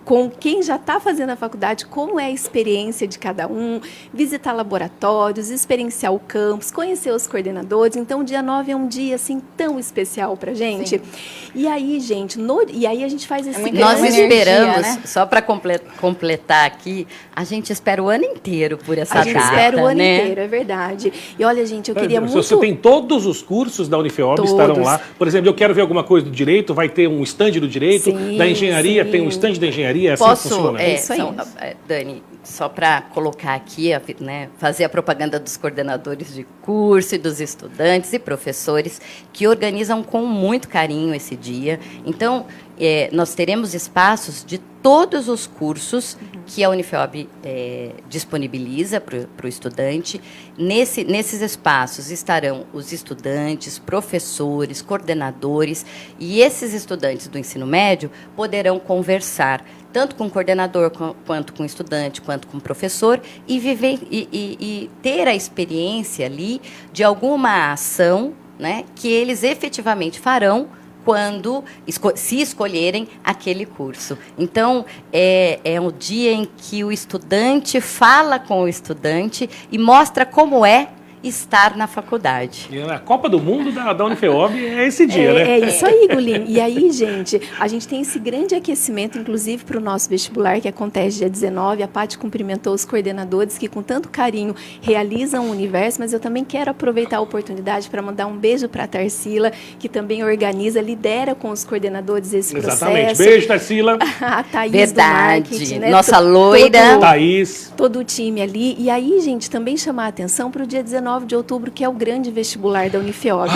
com quem já está fazendo a faculdade, como é a experiência de cada um, visitar laboratórios, experienciar o campus, conhecer os coordenadores. Então, o dia 9 é um dia assim tão especial pra gente. Sim. E aí, gente, e aí a gente faz esse nós esperamos, né? Só para completar aqui, a gente espera o ano inteiro por essa data. A gente espera o ano inteiro, é verdade. E olha, gente, eu queria muito... Você tem todos os cursos da Unifeob estarão lá. Por exemplo, eu quero ver alguma coisa do direito, vai ter um stand do direito, sim, da engenharia, sim. Tem um stand da engenharia, é assim que funciona. É isso aí. Dani, só para colocar aqui, né, fazer a propaganda dos coordenadores de curso e dos estudantes e professores que organizam com muito carinho esse dia. Então, nós teremos espaços de todos os cursos que a Unifeob disponibiliza para o estudante. Nesses espaços estarão os estudantes, professores, coordenadores, e esses estudantes do ensino médio poderão conversar tanto com o coordenador, quanto com o estudante, quanto com o professor, e viver e ter a experiência ali de alguma ação, né, que eles efetivamente farão quando se escolherem aquele curso. Então, é um dia em que o estudante fala com o estudante e mostra como é estar na faculdade. E a Copa do Mundo da Unifeob é esse dia, né? É isso aí, Gulim. E aí, gente, a gente tem esse grande aquecimento, inclusive para o nosso vestibular, que acontece dia 19. A Paty cumprimentou os coordenadores que, com tanto carinho, realizam o universo, mas eu também quero aproveitar a oportunidade para mandar um beijo para a Tarsila, que também organiza, lidera com os coordenadores esse processo. Exatamente. Beijo, Tarsila. A Thaís verdade. Do marketing, né? Nossa loira. Thaís. Todo o time ali. E aí, gente, também chamar a atenção para o dia 19 de outubro, que é o grande vestibular da Unifeob.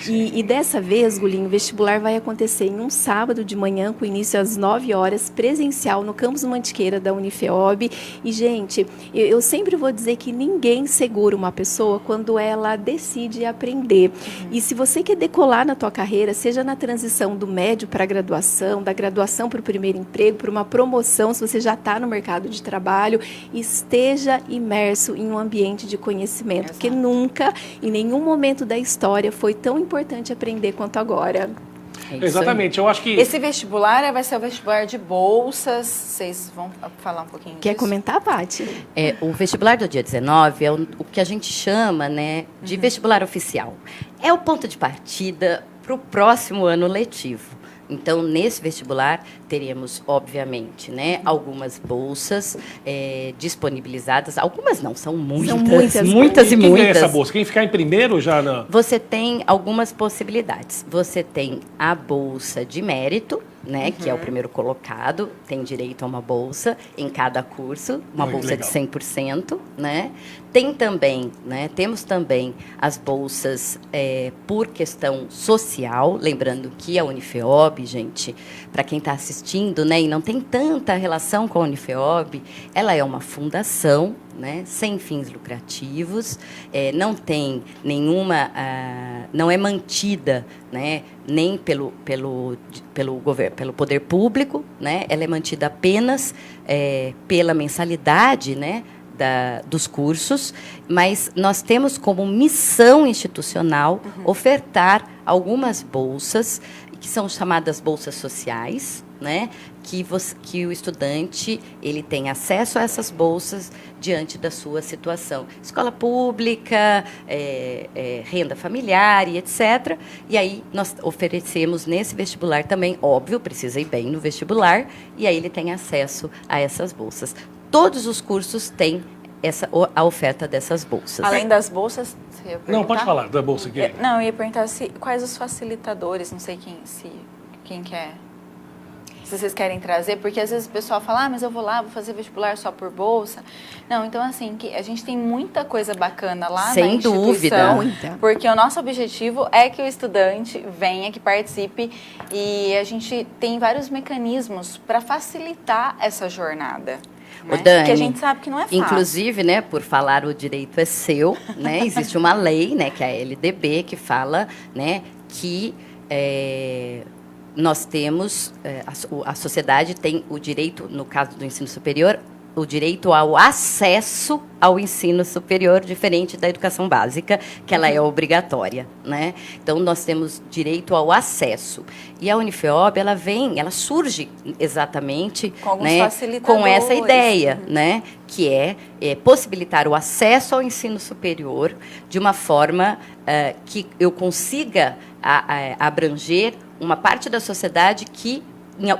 E dessa vez, Gulinho, o vestibular vai acontecer em um sábado de manhã, com início às 9 horas, presencial, no campus Mantiqueira da Unifeob. E, gente, eu sempre vou dizer que ninguém segura uma pessoa quando ela decide aprender. E se você quer decolar na tua carreira, seja na transição do médio para a graduação, da graduação para o primeiro emprego, para uma promoção, se você já está no mercado de trabalho, esteja imerso em um ambiente de conhecimento. Porque nunca, em nenhum momento da história, foi tão importante aprender quanto agora. Exatamente, eu acho que... Esse vestibular vai ser o vestibular de bolsas, vocês vão falar um pouquinho Quer disso? comentar, Paty? O vestibular do dia 19 é o que a gente chama, né, de vestibular oficial. É o ponto de partida para o próximo ano letivo. Então, nesse vestibular, teremos, obviamente, né, algumas bolsas disponibilizadas. Algumas não, são muitas. Muitas e Quem muitas. ganha essa bolsa? Quem ficar em primeiro já... Não. Você tem algumas possibilidades. Você tem a bolsa de mérito, né, que é o primeiro colocado, tem direito a uma bolsa em cada curso, uma bolsa legal. De 100%, né? Tem também, né, temos também as bolsas por questão social, lembrando que a Unifeob, gente, para quem está assistindo, né, e não tem tanta relação com a Unifeob, ela é uma fundação, né, sem fins lucrativos, não tem nenhuma, não é mantida, né, nem pelo governo, pelo poder público, né, ela é mantida apenas pela mensalidade, né, dos cursos, mas nós temos como missão institucional ofertar algumas bolsas, que são chamadas bolsas sociais, né, que o estudante ele tem acesso a essas bolsas diante da sua situação. Escola pública, renda familiar e etc. E aí nós oferecemos nesse vestibular também, óbvio, precisa ir bem no vestibular, e aí ele tem acesso a essas bolsas. Todos os cursos têm a oferta dessas bolsas. Além das bolsas, você ia perguntar? Não, pode falar da bolsa aqui. Não, eu ia perguntar quais os facilitadores, não sei quem quer. se vocês querem trazer, porque às vezes o pessoal fala, mas eu vou lá, vou fazer vestibular só por bolsa. Não, então assim, que a gente tem muita coisa bacana lá na instituição. Sem dúvida. Muita. Porque o nosso objetivo é que o estudante venha, que participe, e a gente tem vários mecanismos para facilitar essa jornada. Ô, Né? Dani, que a gente sabe que não é fácil. inclusive, né, por falar o direito é seu, né, existe uma lei, né, que é a LDB, que fala, né, que nós temos, a sociedade tem o direito, no caso do ensino superior, o direito ao acesso ao ensino superior, diferente da educação básica, que ela é obrigatória, né? Então, nós temos direito ao acesso. E a Unifeob, ela surge exatamente com alguns né, facilitadores. com essa ideia, né? Que é possibilitar o acesso ao ensino superior de uma forma que eu consiga abranger uma parte da sociedade que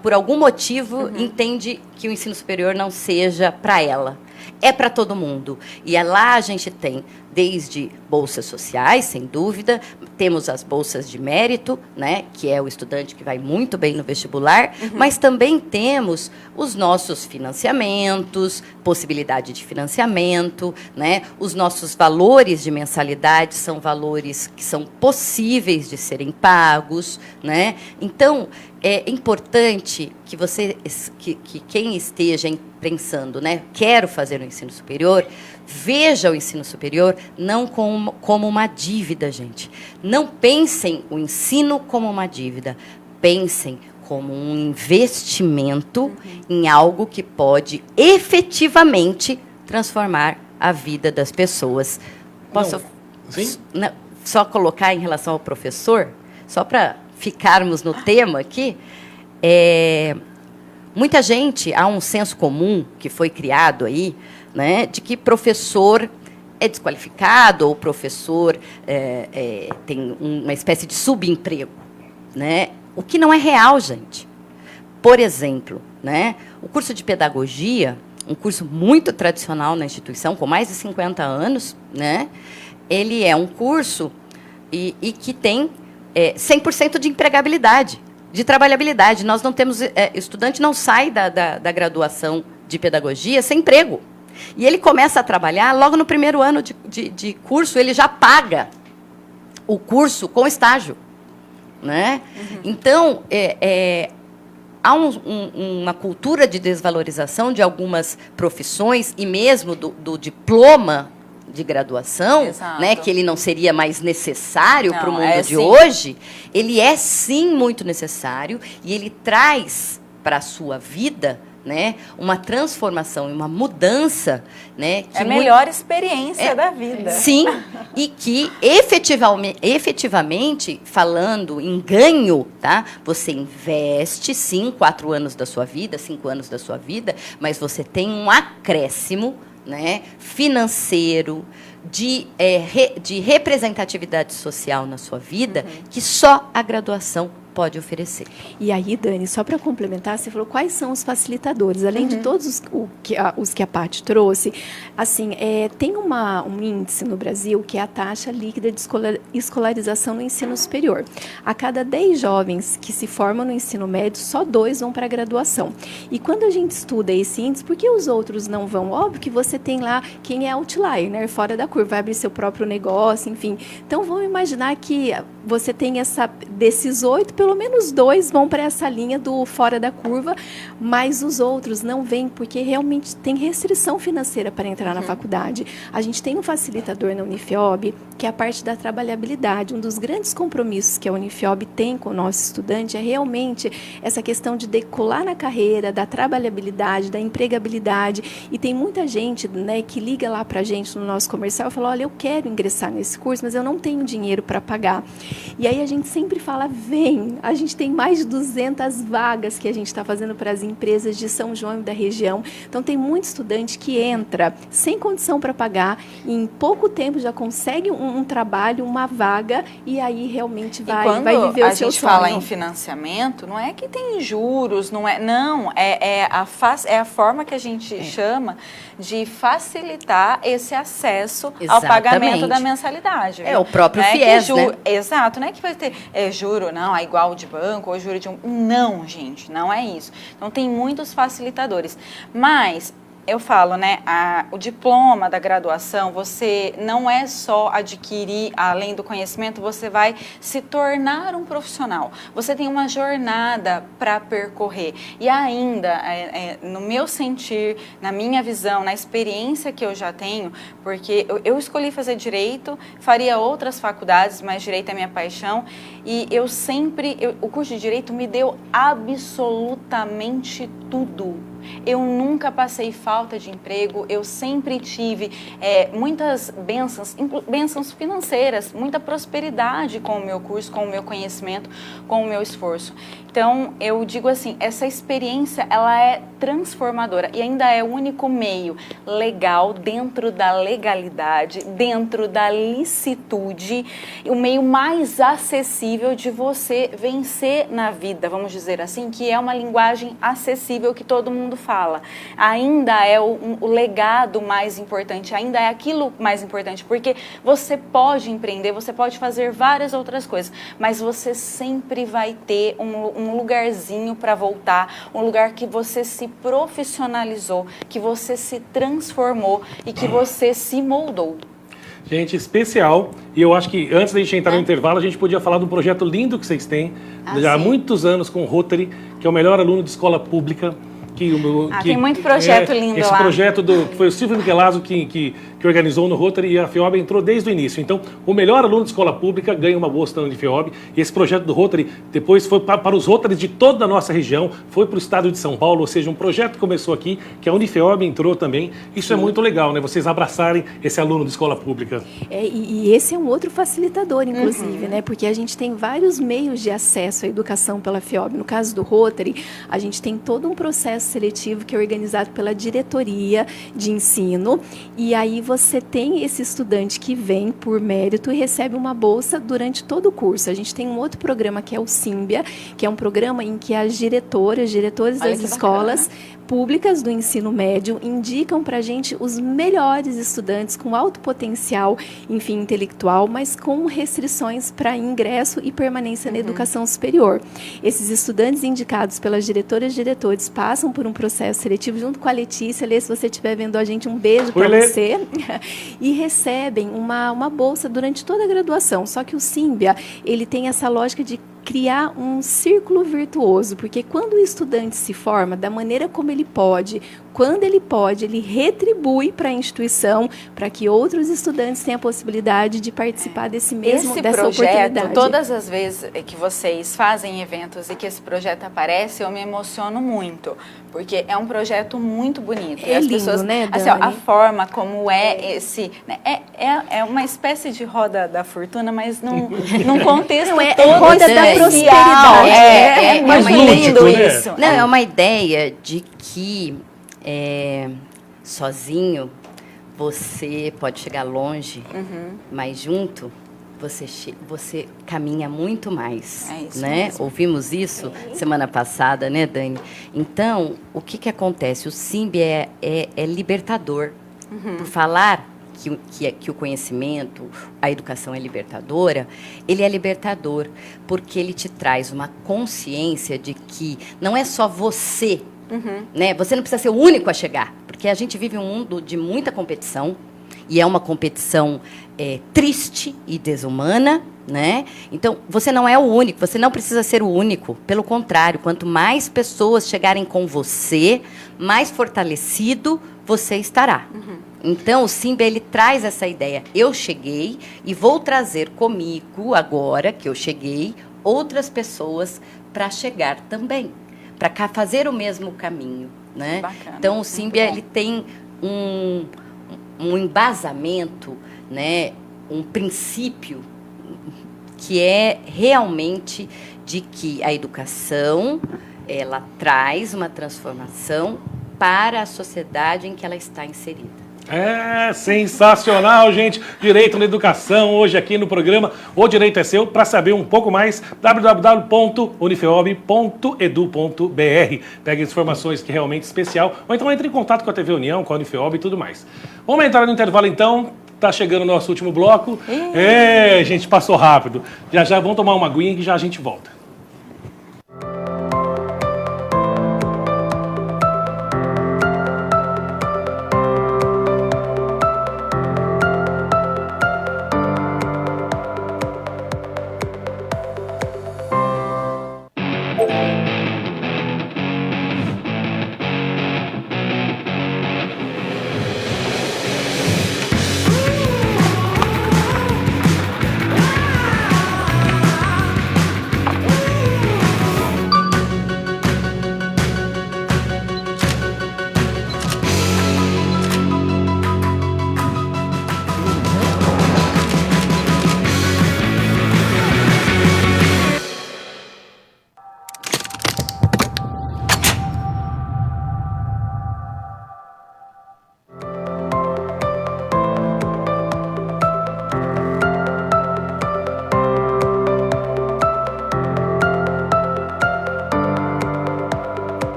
por algum motivo, entende que o ensino superior não seja para ela. É para todo mundo. E lá a gente tem, desde bolsas sociais, sem dúvida, temos as bolsas de mérito, né, que é o estudante que vai muito bem no vestibular, mas também temos os nossos financiamentos, possibilidade de financiamento, né, os nossos valores de mensalidade são valores que são possíveis de serem pagos, né? Então, é importante que quem esteja pensando, né, quero fazer o ensino superior, veja o ensino superior não como uma dívida, gente. Não pensem o ensino como uma dívida. Pensem como um investimento em algo que pode efetivamente transformar a vida das pessoas. Posso só colocar em relação ao professor, só para ficarmos no tema aqui? Muita gente, há um senso comum que foi criado aí, né, de que professor é desqualificado ou professor tem uma espécie de subemprego, né? O que não é real, gente. Por exemplo, né, o curso de pedagogia, um curso muito tradicional na instituição, com mais de 50 anos, né, ele é um curso e que tem 100% de empregabilidade, de trabalhabilidade. Nós não temos... estudante não sai da graduação de pedagogia sem emprego. E ele começa a trabalhar, logo no primeiro ano de curso, ele já paga o curso com estágio. Né? Então, há uma cultura de desvalorização de algumas profissões e mesmo do diploma de graduação, né, que ele não seria mais necessário para o mundo de hoje. Ele é, sim, muito necessário e ele traz para a sua vida, né, uma transformação e uma mudança, né, que a melhor experiência da vida. Sim, e que efetivamente, falando em ganho, tá? Você investe, sim, 4 anos da sua vida, 5 anos da sua vida, mas você tem um acréscimo, né, financeiro, de representatividade social na sua vida, que só a graduação pode oferecer. E aí, Dani, só para complementar, você falou quais são os facilitadores, além de todos os que a Paty trouxe, assim, tem um índice no Brasil que é a taxa líquida de escolarização no ensino superior. A cada 10 jovens que se formam no ensino médio, só 2 vão para a graduação. E quando a gente estuda esse índice, por que os outros não vão? Óbvio que você tem lá quem é outlier, né, fora da curva, vai abrir seu próprio negócio, enfim. Então, vamos imaginar que você tem desses 8, pelo menos 2 vão para essa linha do fora da curva, mas os outros não vêm porque realmente tem restrição financeira para entrar na faculdade. A gente tem um facilitador na Unifeob, que é a parte da trabalhabilidade. Um dos grandes compromissos que a Unifeob tem com o nosso estudante é realmente essa questão de decolar na carreira, da trabalhabilidade, da empregabilidade. E tem muita gente, né, que liga lá para a gente no nosso comercial e fala, olha, eu quero ingressar nesse curso, mas eu não tenho dinheiro para pagar. E aí a gente sempre fala, vem, a gente tem mais de 200 vagas que a gente está fazendo para as empresas de São João e da região. Então tem muito estudante que entra sem condição para pagar, e em pouco tempo já consegue um trabalho, uma vaga, e aí realmente vai viver o seu sonho. Quando a gente fala em financiamento, não é que tem juros, é a forma que a gente chama de facilitar esse acesso ao pagamento da mensalidade. O próprio FIES, né? Exato. Renato, não é que vai ter juro, não, é igual de banco ou juro de um... Não, gente, não é isso. Então, tem muitos facilitadores. Mas... eu falo, né, o diploma da graduação, você não é só adquirir, além do conhecimento, você vai se tornar um profissional. Você tem uma jornada para percorrer. E ainda, no meu sentir, na minha visão, na experiência que eu já tenho, porque eu escolhi fazer Direito, faria outras faculdades, mas Direito é minha paixão, e o curso de Direito me deu absolutamente tudo. Eu nunca passei falta de emprego, eu sempre tive muitas bênçãos financeiras, muita prosperidade com o meu curso, com o meu conhecimento, com o meu esforço. Então, eu digo assim, essa experiência, ela é transformadora e ainda é o único meio legal, dentro da legalidade, dentro da licitude, o meio mais acessível de você vencer na vida, vamos dizer assim, que é uma linguagem acessível que todo mundo fala. Ainda é o legado mais importante, ainda é aquilo mais importante, porque você pode empreender, você pode fazer várias outras coisas, mas você sempre vai ter um lugarzinho para voltar, um lugar que você se profissionalizou, que você se transformou e que você se moldou. Gente, especial. E eu acho que antes da gente entrar no intervalo, a gente podia falar de um projeto lindo que vocês têm, já há muitos anos com o Rotary, que é o melhor aluno de escola pública. Tem muito projeto lindo esse lá. Esse projeto que foi o Silvio Michelazzo que organizou no Rotary, e a FIOB entrou desde o início. Então, o melhor aluno de escola pública ganha uma bolsa da FIOB. E esse projeto do Rotary depois foi para os Rotarys de toda a nossa região, foi para o estado de São Paulo, ou seja, um projeto que começou aqui, que a Unifeob entrou também. Isso é muito legal, né? Vocês abraçarem esse aluno de escola pública. E esse é um outro facilitador, inclusive, né? Porque a gente tem vários meios de acesso à educação pela FIOB. No caso do Rotary, a gente tem todo um processo seletivo que é organizado pela diretoria de ensino, e aí você tem esse estudante que vem por mérito e recebe uma bolsa durante todo o curso. A gente tem um outro programa que é o Símbia, que é um programa em que as diretores das escolas públicas do ensino médio indicam para a gente os melhores estudantes com alto potencial, enfim, intelectual, mas com restrições para ingresso e permanência na educação superior. Esses estudantes indicados pelas diretoras e diretores passam por um processo seletivo junto com a Letícia. Lê, se você estiver vendo a gente, um beijo para você. E recebem uma bolsa durante toda a graduação. Só que o Símbia, ele tem essa lógica de criar um círculo virtuoso, porque quando o estudante se forma da maneira como ele pode, quando ele pode, ele retribui para a instituição, para que outros estudantes tenham a possibilidade de participar dessa projeto, oportunidade. Todas as vezes que vocês fazem eventos e que esse projeto aparece, eu me emociono muito, porque é um projeto muito bonito. É as lindo, pessoas, né, Dani? assim, ó, a forma como esse... Né, é uma espécie de roda da fortuna, mas num contexto todo roda da prosperidade. É uma lindo ideia, isso. Não, é uma ideia de que sozinho você pode chegar longe, mas junto você caminha muito mais, né? Mesmo. Ouvimos isso semana passada, né, Dani? Então, o que acontece? O Símbia é libertador. Por falar que o conhecimento, a educação é libertadora, ele é libertador porque ele te traz uma consciência de que não é só você, né? Você não precisa ser o único a chegar, porque a gente vive um mundo de muita competição, e é uma competição triste e desumana, né? Então, você não é o único, você não precisa ser o único. Pelo contrário, quanto mais pessoas chegarem com você, mais fortalecido você estará. Então, o Símbia, ele traz essa ideia. Eu cheguei e vou trazer comigo, agora que eu cheguei, outras pessoas para chegar também, para fazer o mesmo caminho, né? Bacana. Então, o Símbia, ele tem um embasamento, né? Um princípio que é realmente de que a educação, ela traz uma transformação para a sociedade em que ela está inserida. É sensacional, gente. Direito na educação, hoje aqui no programa O Direito é Seu. Para saber um pouco mais, www.unifeob.edu.br. Pegue as informações, que é realmente especial. Ou então entre em contato com a TV União, com a Unifeob e tudo mais. Vamos entrar no intervalo então. tá chegando o nosso último bloco. Gente, passou rápido. Já vamos tomar uma aguinha que já a gente volta.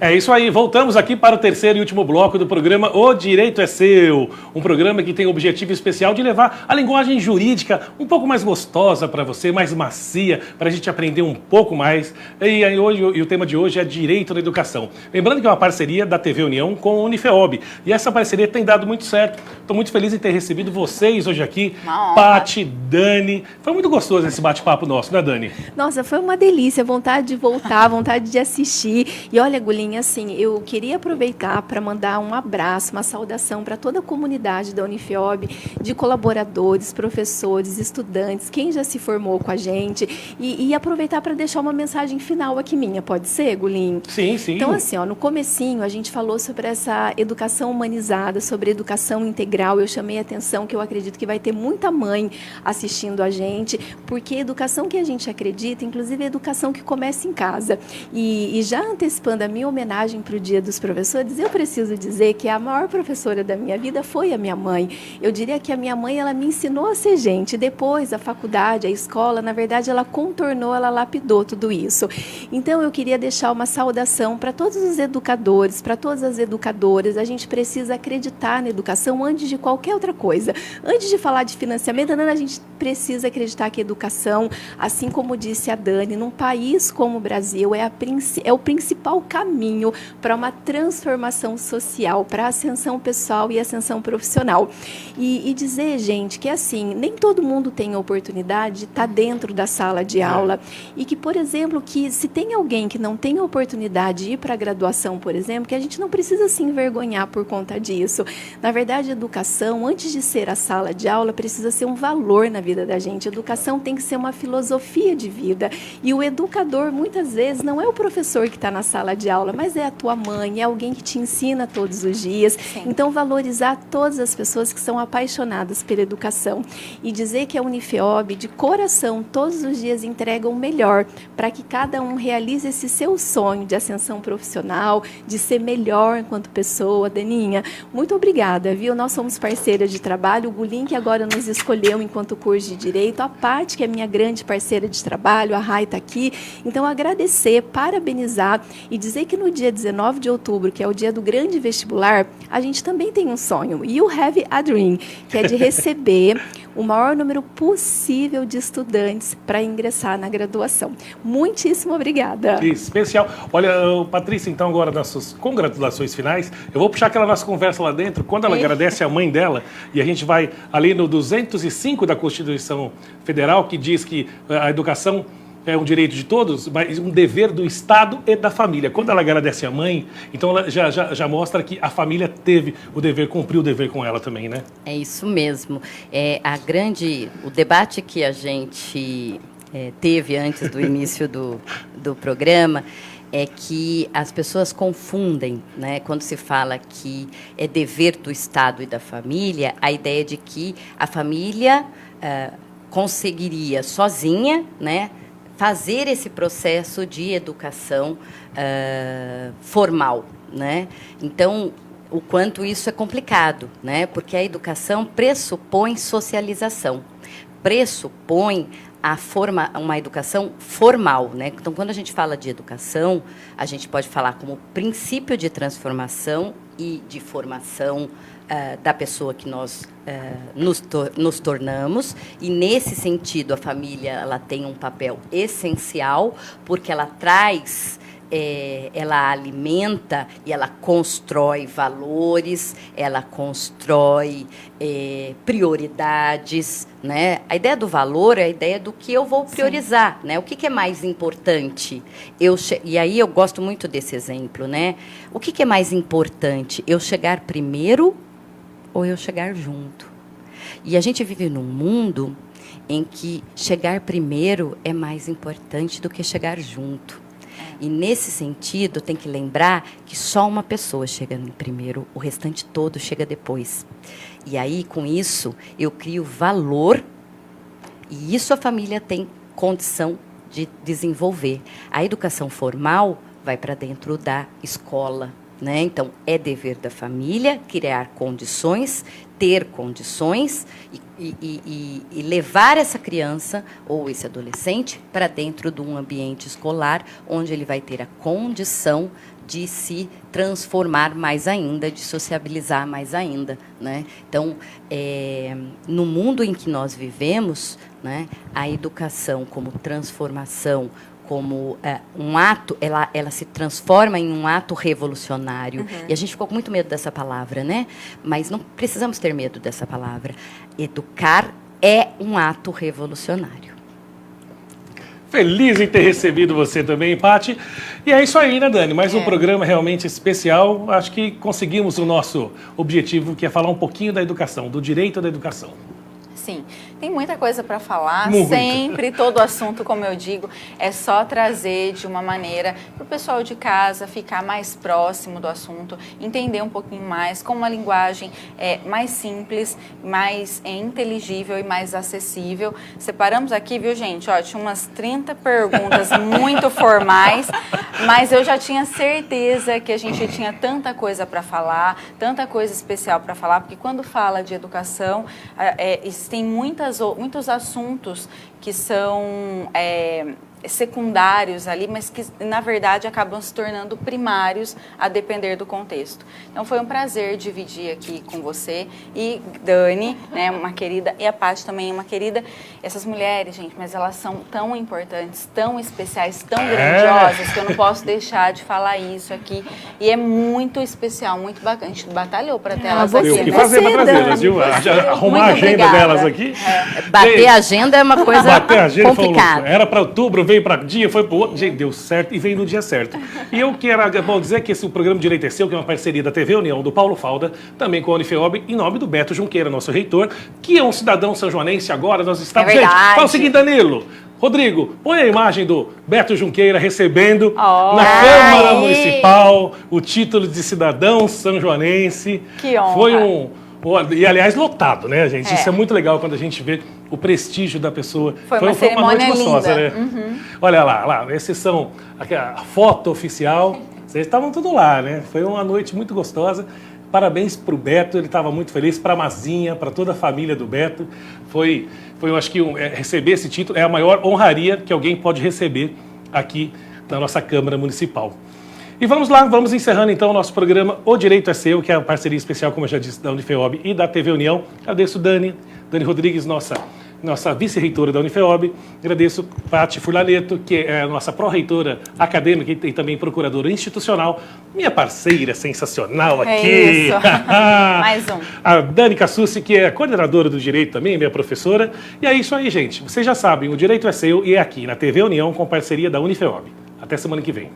É isso aí, voltamos aqui para o terceiro e último bloco do programa O Direito é Seu, um programa que tem o objetivo especial de levar a linguagem jurídica um pouco mais gostosa para você, mais macia, para a gente aprender um pouco mais. E o tema de hoje é Direito na Educação. Lembrando que é uma parceria da TV União com a Unifeob, e essa parceria tem dado muito certo. Estou muito feliz em ter recebido vocês hoje aqui, Paty, Dani. Foi muito gostoso esse bate-papo nosso, né, Dani? Nossa, foi uma delícia, vontade de voltar, vontade de assistir. E olha, Gulinha, assim, eu queria aproveitar para mandar um abraço, uma saudação para toda a comunidade da Unifeob, de colaboradores, professores, estudantes, quem já se formou com a gente, e aproveitar para deixar uma mensagem final aqui minha, pode ser, Gulinho? Sim, sim. Então, assim, no comecinho a gente falou sobre essa educação humanizada, sobre educação integral. Eu chamei a atenção que eu acredito que vai ter muita mãe assistindo a gente, porque a educação que a gente acredita, inclusive a educação que começa em casa. E já antecipando a minha homenagem para o Dia dos Professores, eu preciso dizer que a maior professora da minha vida foi a minha mãe. Eu diria que a minha mãe, ela me ensinou a ser gente. Depois, a faculdade, a escola, na verdade, ela contornou, ela lapidou tudo isso. Então, eu queria deixar uma saudação para todos os educadores, para todas as educadoras. A gente precisa acreditar na educação antes de qualquer outra coisa. Antes de falar de financiamento, a gente precisa acreditar que a educação, assim como disse a Dani, num país como o Brasil, é o principal caminho para uma transformação social, para a ascensão pessoal e ascensão profissional. E dizer, gente, que assim, nem todo mundo tem a oportunidade de estar dentro da sala de aula e que, por exemplo, que se tem alguém que não tem a oportunidade de ir para a graduação, por exemplo, que a gente não precisa se envergonhar por conta disso. Na verdade, a educação, antes de ser a sala de aula, precisa ser um valor na vida da gente. A educação tem que ser uma filosofia de vida. E o educador, muitas vezes, não é o professor que está na sala de aula, mas é a tua mãe, é alguém que te ensina todos os dias. Sim. Então, valorizar todas as pessoas que são apaixonadas pela educação. E dizer que a Unifeob, de coração, todos os dias entrega o melhor para que cada um realize esse seu sonho de ascensão profissional, de ser melhor enquanto pessoa. Daninha, muito obrigada, viu? Nós somos parceiras de trabalho, o Gulim, que agora nos escolheu enquanto curso de Direito, a Paty, que é minha grande parceira de trabalho, a Rai está aqui. Então, agradecer, parabenizar e dizer que no dia 19 de outubro, que é o dia do grande vestibular, a gente também tem um sonho. You have a dream, que é de receber o maior número possível de estudantes para ingressar na graduação. Muitíssimo obrigada. Especial. Olha, Patrícia, então agora nas suas congratulações finais, eu vou puxar aquela nossa conversa lá dentro, quando ela agradece a mãe dela, e a gente vai ali no 205 da Constituição Federal, que diz que a educação é um direito de todos, mas um dever do Estado e da família. Quando ela agradece a mãe, então ela já mostra que a família teve o dever, cumpriu o dever com ela também, né? É isso mesmo. O debate que a gente teve antes do início do programa é que as pessoas confundem, né, quando se fala que é dever do Estado e da família, a ideia de que a família conseguiria sozinha, né, fazer esse processo de educação formal, né? Então, o quanto isso é complicado, né? Porque a educação pressupõe socialização, pressupõe uma educação formal, né? Então, quando a gente fala de educação, a gente pode falar como princípio de transformação e de formação da pessoa que nós nos tornamos, e nesse sentido a família ela tem um papel essencial, porque ela traz, ela alimenta e ela constrói valores, ela constrói prioridades, né? A ideia do valor é a ideia do que eu vou priorizar, né? O que é mais importante? E aí eu gosto muito desse exemplo, né? O que é mais importante? Eu chegar primeiro ou eu chegar junto? E a gente vive num mundo em que chegar primeiro é mais importante do que chegar junto. E, nesse sentido, tem que lembrar que só uma pessoa chega em primeiro, o restante todo chega depois. E aí, com isso, eu crio valor, e isso a família tem condição de desenvolver. A educação formal vai para dentro da escola, né? Então, é dever da família criar condições, ter condições e levar essa criança ou esse adolescente para dentro de um ambiente escolar onde ele vai ter a condição de se transformar mais ainda, de sociabilizar mais ainda, né? Então, no mundo em que nós vivemos, né, a educação como transformação, como um ato, ela se transforma em um ato revolucionário. E a gente ficou com muito medo dessa palavra, né? Mas não precisamos ter medo dessa palavra. Educar é um ato revolucionário. Feliz em ter recebido você também, Paty. E é isso aí, né, Dani? Mais um programa realmente especial. Acho que conseguimos o nosso objetivo, que é falar um pouquinho da educação, do direito da educação. Sim, tem muita coisa para falar, Muita. sempre, todo assunto, como eu digo, é só trazer de uma maneira para o pessoal de casa ficar mais próximo do assunto, entender um pouquinho mais, com uma linguagem mais simples, mais inteligível e mais acessível. Separamos aqui, viu, gente? Ó, tinha umas 30 perguntas muito formais, mas eu já tinha certeza que a gente tinha tanta coisa para falar, tanta coisa especial para falar, porque quando fala de educação, tem muitos assuntos que são secundários ali, mas que, na verdade, acabam se tornando primários a depender do contexto. Então, foi um prazer dividir aqui com você e Dani, né, uma querida, e a Paty também é uma querida. Essas mulheres, gente, mas elas são tão importantes, tão especiais, tão grandiosas, que eu não posso deixar de falar isso aqui. E é muito especial, muito bacana. A gente batalhou para ter elas aqui. O que fazer para trazê-las, viu? Arrumar a agenda delas aqui. Bater a agenda é uma coisa complicada. Era para outubro, veio para dia, foi para o outro. Gente, deu certo e veio no dia certo. E eu quero dizer que esse programa Direito é Seu, que é uma parceria da TV União, do Paulo Falda, também com a Unifeob, em nome do Beto Junqueira, nosso reitor, que é um cidadão sanjoanense agora. Nós estamos... Gente, fala o seguinte, Danilo. Rodrigo, põe a imagem do Beto Junqueira recebendo na Câmara Municipal o título de cidadão sanjoanense. Que honra. Foi e, aliás, lotado, né, gente? Isso é muito legal quando a gente vê o prestígio da pessoa. Foi uma cerimônia noite gostosa, linda. né? Olha lá, esses são a foto oficial. Vocês estavam tudo lá, né? Foi uma noite muito gostosa. Parabéns para o Beto, ele estava muito feliz, para a Mazinha, para toda a família do Beto. Eu acho que receber esse título é a maior honraria que alguém pode receber aqui na nossa Câmara Municipal. E vamos lá, vamos encerrando então o nosso programa O Direito é Seu, que é a parceria especial, como eu já disse, da Unifeob e da TV União. Agradeço Dani Rodrigues, nossa vice-reitora da Unifeob. Agradeço Paty Furlaneto, que é a nossa pró-reitora acadêmica e também procuradora institucional. Minha parceira sensacional aqui. É isso. Mais um. A Dani Cassucci, que é coordenadora do Direito também, minha professora. E é isso aí, gente. Vocês já sabem, o Direito é Seu e é aqui na TV União com parceria da Unifeob. Até semana que vem.